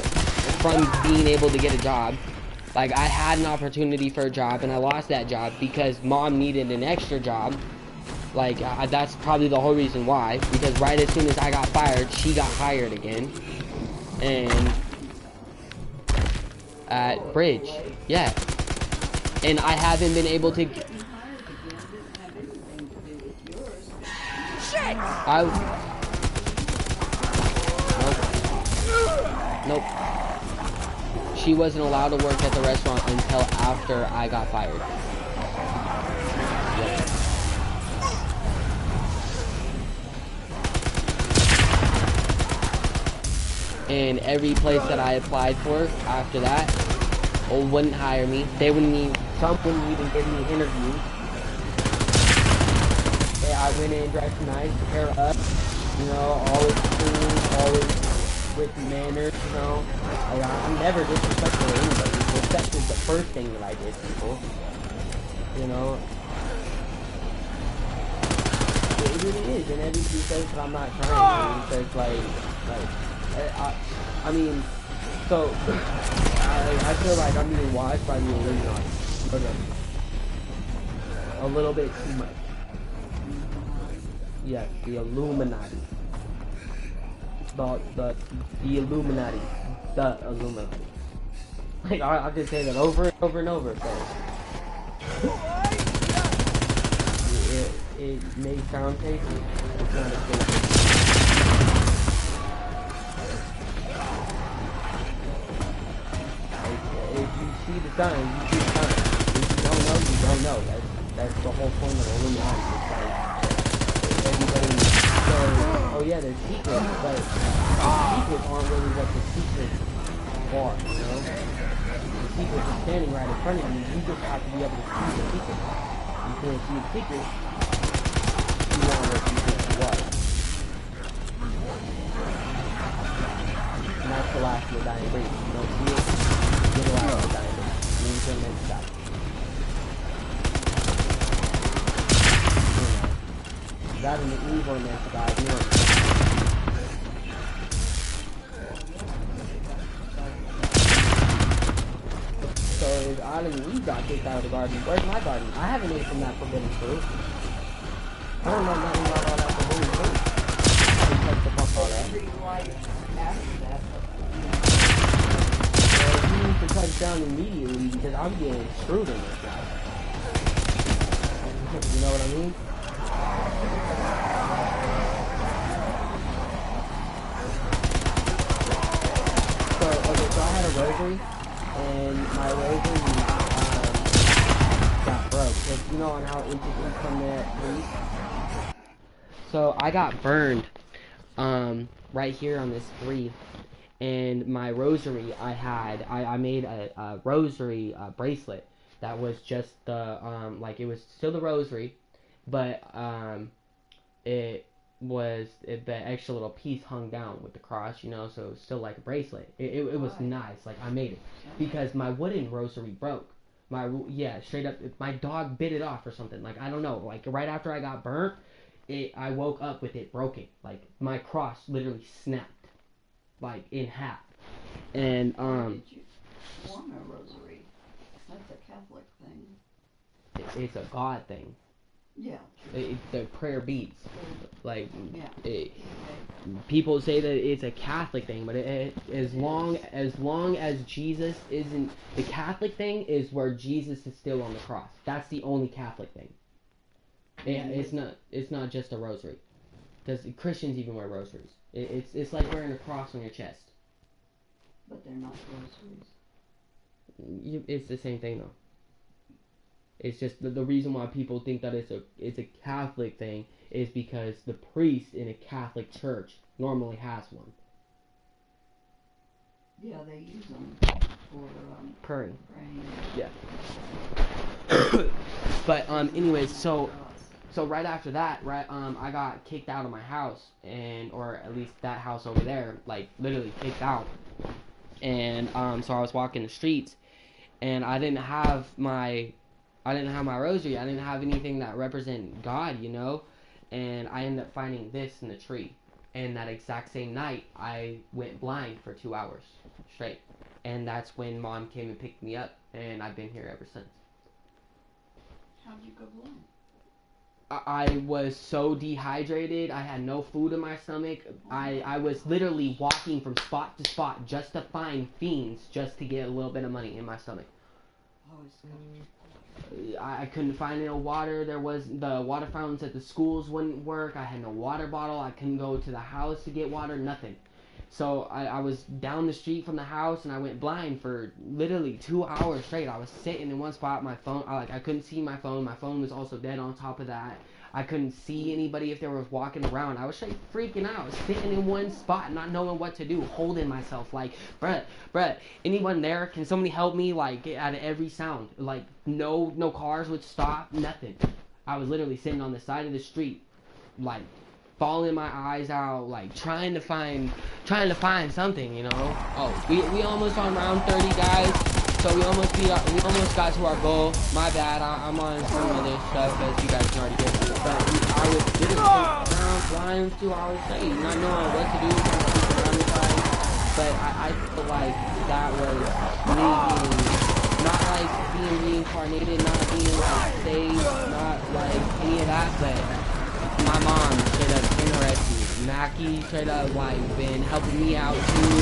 from being able to get a job. Like, I had an opportunity for a job, and I lost that job because mom needed an extra job. Like, that's probably the whole reason why. Because right as soon as I got fired, she got hired again. And at Bridge, yeah. And I haven't been able to. Nope. She wasn't allowed to work at the restaurant until after I got fired. Yep. And every place that I applied for after that wouldn't hire me. They wouldn't even, some wouldn't even give me interviews. I went in dressed nice, hair up, you know, always clean, always with manners, you know. I'm never disrespectful to anybody. Respect is the first thing that I give people, you know. It really is, and everybody says that I'm not trying. It says I mean, so I feel like I'm being watched by the Illuminati. A little bit too much. Yes, the Illuminati. The Illuminati. The Illuminati. Like, I'll just say that over and over and over, so. It may sound tasty. It's not as tasty. If you see the signs, you see the signs. If you don't know, you don't know. That's the whole point of Illuminati. It's like, everybody says, oh yeah, they're secrets, but the secrets aren't really what the secrets are, you know? The secrets are standing right in front of you. You just have to be able to see the secret. You can't see the secret. You know what you think you are. And that's the last of the dying breed. You don't see it, you're the last of the dying breed. You ain't gonna make it stop. That and the evil meant to die, you know. So if Adam and Eve got kicked out of the garden, where's my garden? I haven't ate from that forbidden fruit. I don't know nothing about all that forbidden fruit. I haven't touched the fuck all that. Well, you need to touch down immediately because I'm getting screwed in this guy. You know what I mean? So I had a rosary, and my rosary got broke. Because you know on how it inches from the priest? So I got burned right here on this sleeve, and my rosary I made a rosary bracelet that was just the like it was still the rosary, but it was the extra little piece hung down with the cross, you know, so it was still like a bracelet. It was nice, like I made it because my wooden rosary broke. Straight up, my dog bit it off or something. Like I don't know. Like right after I got burnt, I woke up with it broken. Like my cross literally snapped, like in half. And Why did you form a rosary? That's a Catholic thing. It's a God thing. Yeah. The prayer beads. Like, yeah. People say that it's a Catholic thing, but as long as Jesus isn't, the Catholic thing is where Jesus is still on the cross. That's the only Catholic thing. It's not just a rosary, because Christians even wear rosaries. It's like wearing a cross on your chest. But they're not rosaries. It's the same thing though. It's just the reason why people think that it's a Catholic thing is because the priest in a Catholic church normally has one. Yeah, they use them for praying. Yeah. But anyways, so so right after that, I got kicked out of my house, or at least that house over there, like literally kicked out. And so I was walking the streets, and I didn't have my rosary. I didn't have anything that represented God, you know. And I ended up finding this in the tree. And that exact same night, I went blind for 2 hours straight. And that's when Mom came and picked me up, and I've been here ever since. How'd you go blind? I was so dehydrated. I had no food in my stomach. I was literally walking from spot to spot just to find fiends, just to get a little bit of money in my stomach. Oh, it's good. I couldn't find no water. There was the water fountains at the schools wouldn't work. I had no water bottle. I couldn't go to the house to get water. Nothing. So I was down the street from the house, and I went blind for literally 2 hours straight. I was sitting in one spot. My phone, I couldn't see my phone. My phone was also dead on top of that. I couldn't see anybody if they were walking around. I was straight freaking out, sitting in one spot, not knowing what to do, holding myself like, bruh, anyone there? Can somebody help me? Like, get out of every sound. Like, no cars would stop, nothing. I was literally sitting on the side of the street, like, bawling my eyes out, like, trying to find something, you know. Oh, we almost on round 30, guys. So we almost got to our goal. My bad, I'm on some other stuff, as you guys can already get. But I was literally around flying 2 hours straight, not knowing what to do, trying to keep around the time. But I feel like that was me not like being reincarnated, not being like saved, not like any of that, but my mom straight up interested me. Mackie straight up like been helping me out too.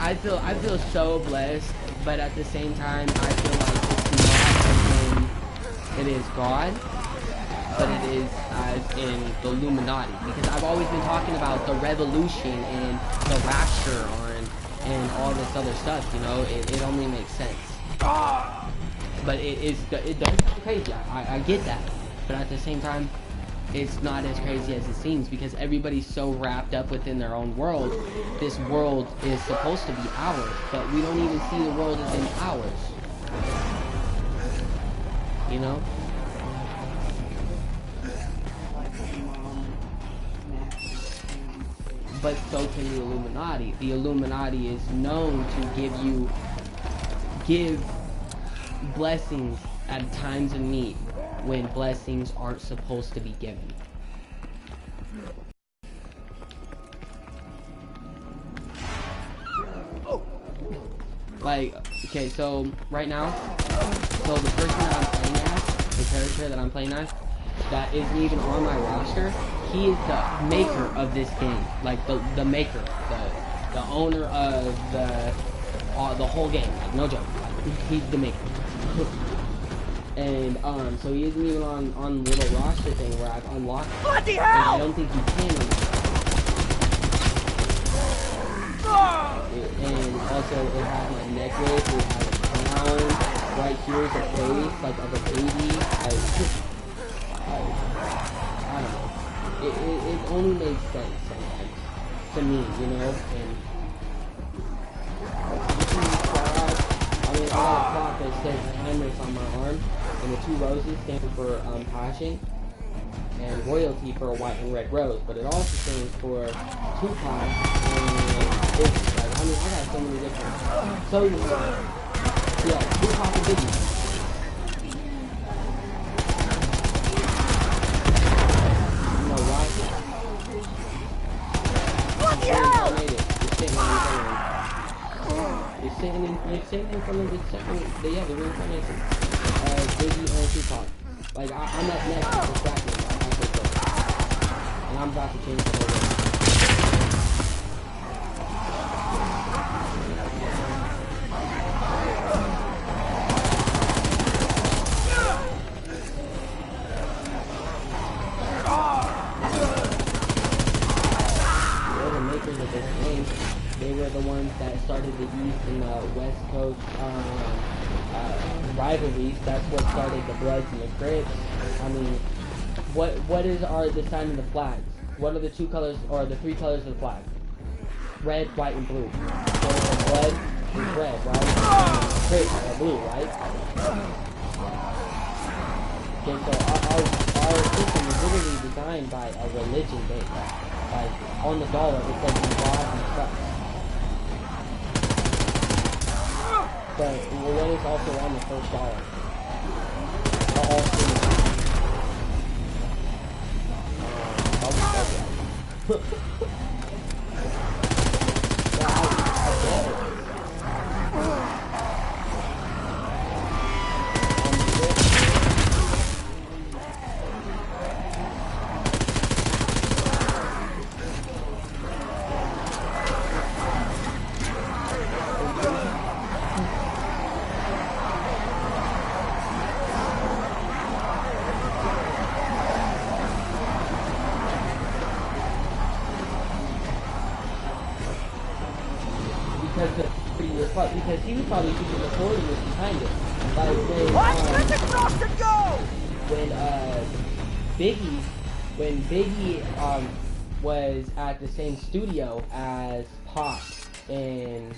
I feel so blessed, but at the same time I feel like it's not as in it is God, but it is as in the Illuminati, because I've always been talking about the revolution and the rapture and all this other stuff, you know. It only makes sense. But it does sound crazy. I get that, but at the same time, it's not as crazy as it seems, because everybody's so wrapped up within their own world. This world is supposed to be ours, but we don't even see the world as in ours. You know? But so can the Illuminati. The Illuminati is known to give blessings at times of need, when blessings aren't supposed to be given. Like, okay, so right now, so the person that I'm playing as, the character that I'm playing as, that isn't even on my roster, he is the maker of this game. Like, the maker, the owner of the whole game. Like, no joke. Like, he's the maker. And so he isn't even on the little roster thing where I've unlocked it. Bloody And hell! I don't think you can unlock it. And also it has my necklace, it has a crown, right here is a face, like of a baby. I don't know. It only makes sense sometimes to me, you know. And I got a clock that says timeless on my arm, and the 2 roses stand for passion, and royalty for a white and red rose, but it also stands for Tupac and Biggie. Like, I mean, I got so many different. So, yeah, Tupac and Biggie. You know why? What the hell? You're sitting in front of the reincarnation. Biggie and Tupac. Like, I'm up next to distract me. And I'm about to change the whole game. They're the makers of this game. They were the ones that started the East and the West Coast rivalries. That's what started the Bloods and the Crips. I mean, what is the sign of the flags? What are the 2 colors, or the 3 colors of the flag? Red, white, and blue. So the blood is red, right? And the Crips are blue, right? Okay, so our system is literally designed by a religion base. Like, on the dollar, it says in God and trust. But what is also on the first dollar? All things. Because he was probably thinking the authority was behind it. Like when Biggie was at the same studio as Pop in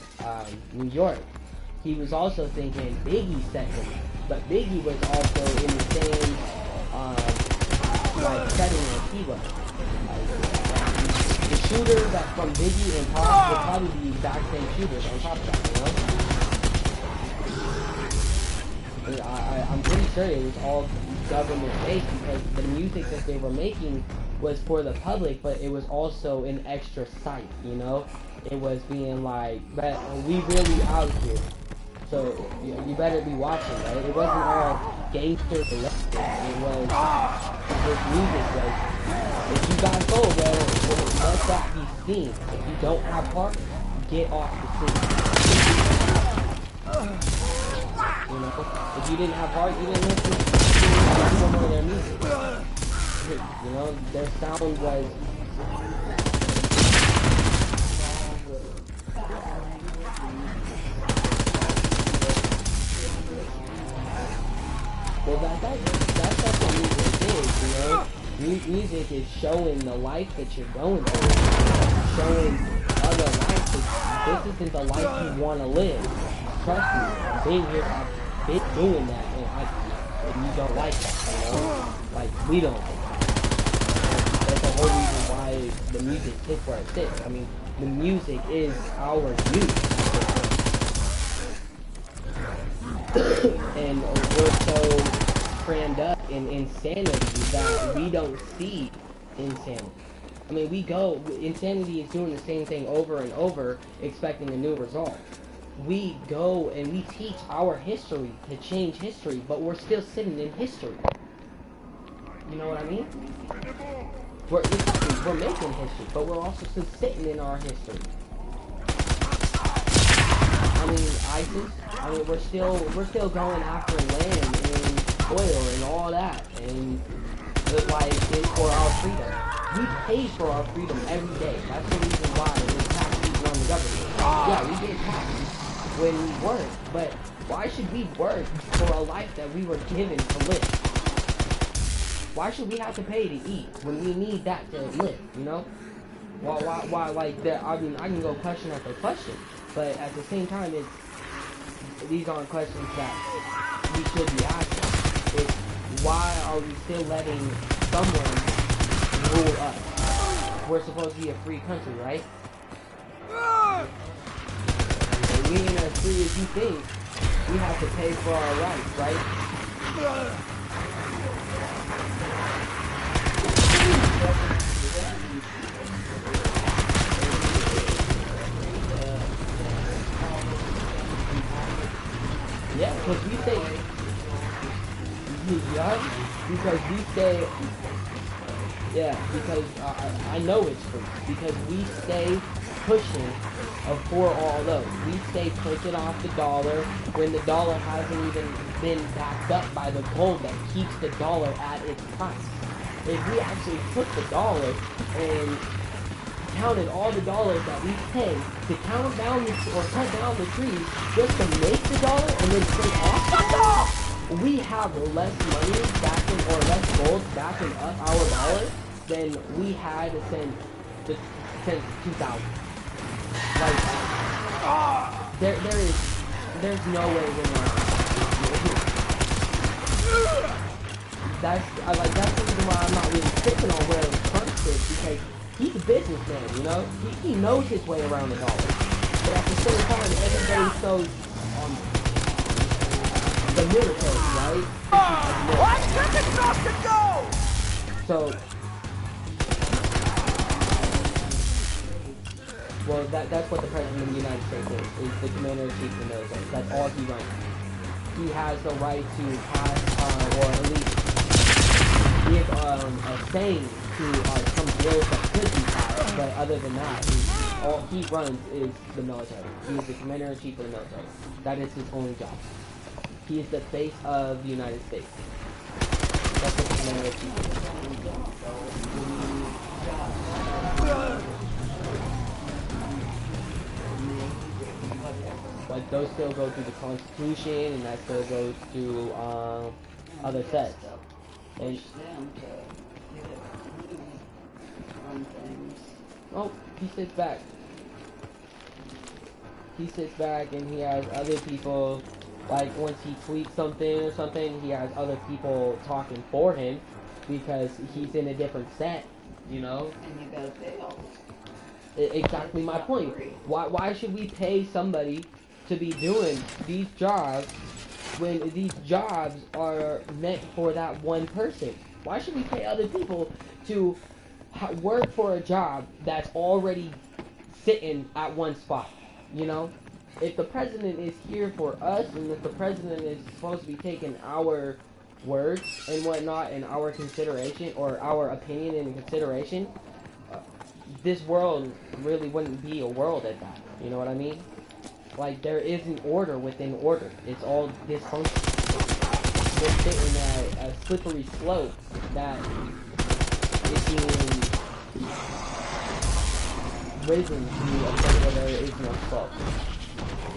New York, he was also thinking Biggie set him, but Biggie was also in the same like setting as he was. The shooter that from Biggie and Pop would probably be the exact same shooters on top of that, you know? I'm pretty sure it was all government based because the music that they were making was for the public, but it was also an extra sight, you know? It was being like, but we really out here. So you better be watching, right? It wasn't all gangster related. It was this music was, if you got soul, bro, let that be seen. If you don't have heart, get off the scene. You know, if you didn't have heart, you didn't listen. You don't know their music. You know, their sound was. Well, that's what music is, you know? Music is showing the life that you're going through. Showing other life that this isn't the life you want to live. Trust me, I've been here, I've been doing that, and you don't like that, you know? Like, we don't. That's the whole reason why the music sits where it sits. I mean, the music is our youth. And we're so crammed up in insanity that we don't see insanity. I mean, insanity is doing the same thing over and over, expecting a new result. We go and we teach our history to change history, but we're still sitting in history. You know what I mean? We're making history, but we're also still sitting in our history. I mean, ISIS. I mean, we're still going after land and oil and all that, and like it's for our freedom. We pay for our freedom every day. That's the reason why there's taxes on the government. Yeah, we get taxed when we work, but why should we work for a life that we were given to live? Why should we have to pay to eat when we need that to live? You know? Why like that? I mean, I can go question after question. But at the same time, these aren't questions that we should be asking. It's why are we still letting someone rule us? We're supposed to be a free country, right? And we ain't as free as you think. We have to pay for our rights, right? Yeah, because we say, because I know it's free, because we stay pushing for all those. We stay pushing off the dollar when the dollar hasn't even been backed up by the gold that keeps the dollar at its price. If we actually took the dollar and counted all the dollars that we pay to count down or cut down the trees just to make the dollar and then trade off the dollar, we have less money backing or less gold backing up our dollar than we had since 2000. Like, there's no way we're not. that's the reason why I'm not really picking on where Trump sits, because he's a businessman, you know? He knows his way around the dollar. But at the same time, everybody shows the military, right? What? Let the bastard go! So, well, that's what the President of the United States is the Commander-in-Chief of the military. That's all he runs. He has the right to pass, or at least give a saying to some bills that could be passed, but other than that, all he runs is the military. He is the Commander-in-Chief of the military. That is his only job. He is the face of the United States. That's what the Commander-in-Chief is. But those still go through the Constitution, and that still goes through other sets. And oh, he sits back. He sits back, and he has other people. Like once he tweets something or something, he has other people talking for him because he's in a different set, you know. And you gotta pay all Exactly my point. Why should we pay somebody to be doing these jobs when these jobs are meant for that one person? Why should we pay other people to work for a job that's already sitting at one spot, you know? If the president is here for us, and if the president is supposed to be taking our words and whatnot and our consideration, or our opinion into consideration, this world really wouldn't be a world at that. You know what I mean? Like, there is an order within order. It's all dysfunction. We're sitting at a slippery slope that is being risen to a point where there is no slope.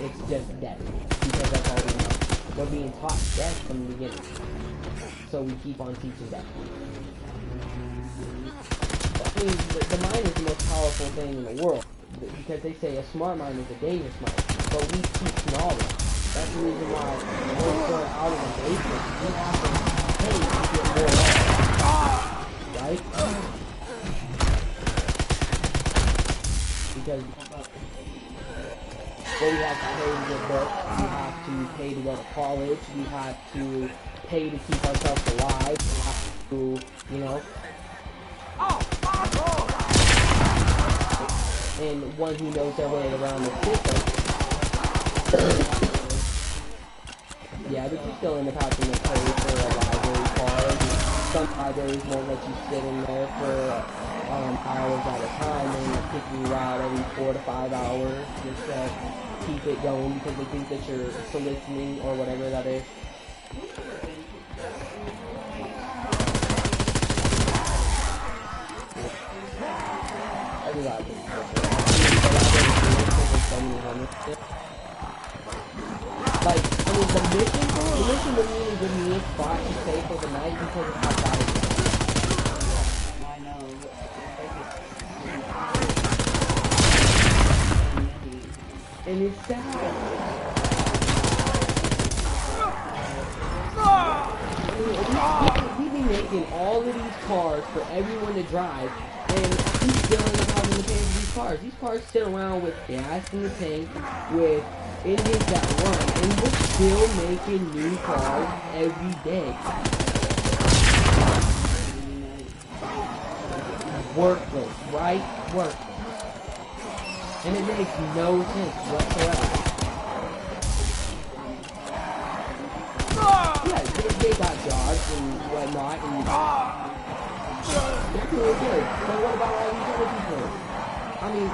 It's just death, because that's all we know. We're being taught death from the beginning, so we keep on teaching death. I mean, the mind is the most powerful thing in the world, because they say a smart mind is a dangerous mind, but we teach knowledge. That's the reason why we're going out of the basement. We have to pay to get more knowledge, right? Because well, we have to pay to get books, we have to pay to go to college, we have to pay to keep ourselves alive, we have to, you know. And one who knows their way around the system. Yeah, but you're still end up having to pay for a library card. Some libraries won't let you sit in there for hours at a time, and they're kicking you out every 4 to 5 hours just to keep it going because they think that you're soliciting or whatever that is. Every library. Like, I mean, the mission wouldn't even give me a spot to stay for the night because of how bad it is. I know. And it's sad. We be making all of these cars for everyone to drive, and he's still end up having to pay for these cars. These cars sit around with gas in the tank, with engines that run, and we're still making new cars every day. Worthless, right? Worthless. And it makes no sense whatsoever. Yeah, they got jobs and whatnot, and they're doing good. But what about all these other people? I mean,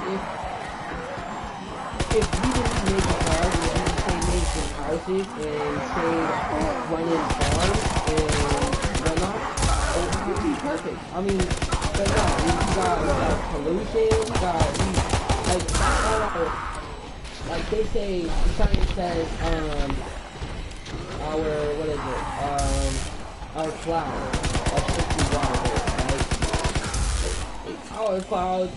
if we didn't make cars, if we just stay making houses and stay running farms and whatnot, it would be perfect. I mean, but no, we got pollution, we got like they say, science says, our clouds are strictly water-based, right? Our clouds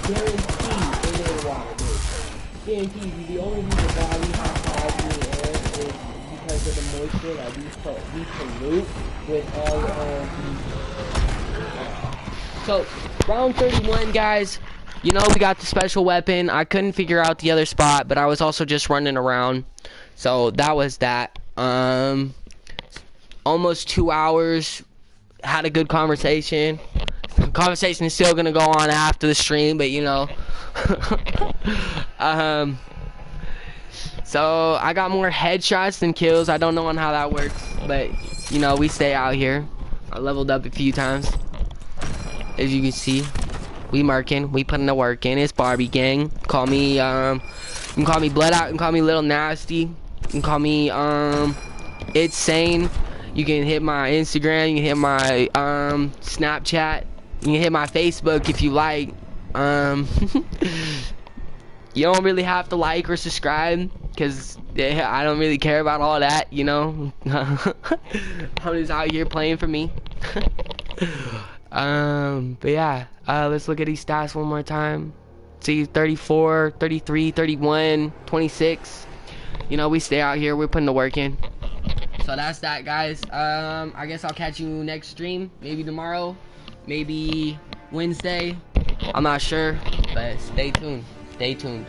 guaranteed it is water-based. Guaranteed. The only reason why we have clouds in the air is because of the moisture that we pollute with all of the. So, round 31, guys. You know, we got the special weapon. I couldn't figure out the other spot, but I was also just running around. So, that was that. Almost 2 hours. Had a good conversation. Conversation is still gonna go on after the stream, but you know. So I got more headshots than kills. I don't know on how that works, but you know, we stay out here. I leveled up a few times, as you can see. We marking, we putting the work in. It's Barbie gang. Call me you can call me Blood Out, you can call me Little Nasty, you can call me It's Sane. You can hit my Instagram, you can hit my Snapchat, you can hit my Facebook if you like. You don't really have to like or subscribe, because I don't really care about all that, you know. I'm just out here playing for me. But yeah, let's look at these stats one more time. See, 34, 33, 31, 26. You know, we stay out here, we're putting the work in. So that's that, guys. I guess I'll catch you next stream. Maybe tomorrow, maybe Wednesday. I'm not sure, but stay tuned. Stay tuned.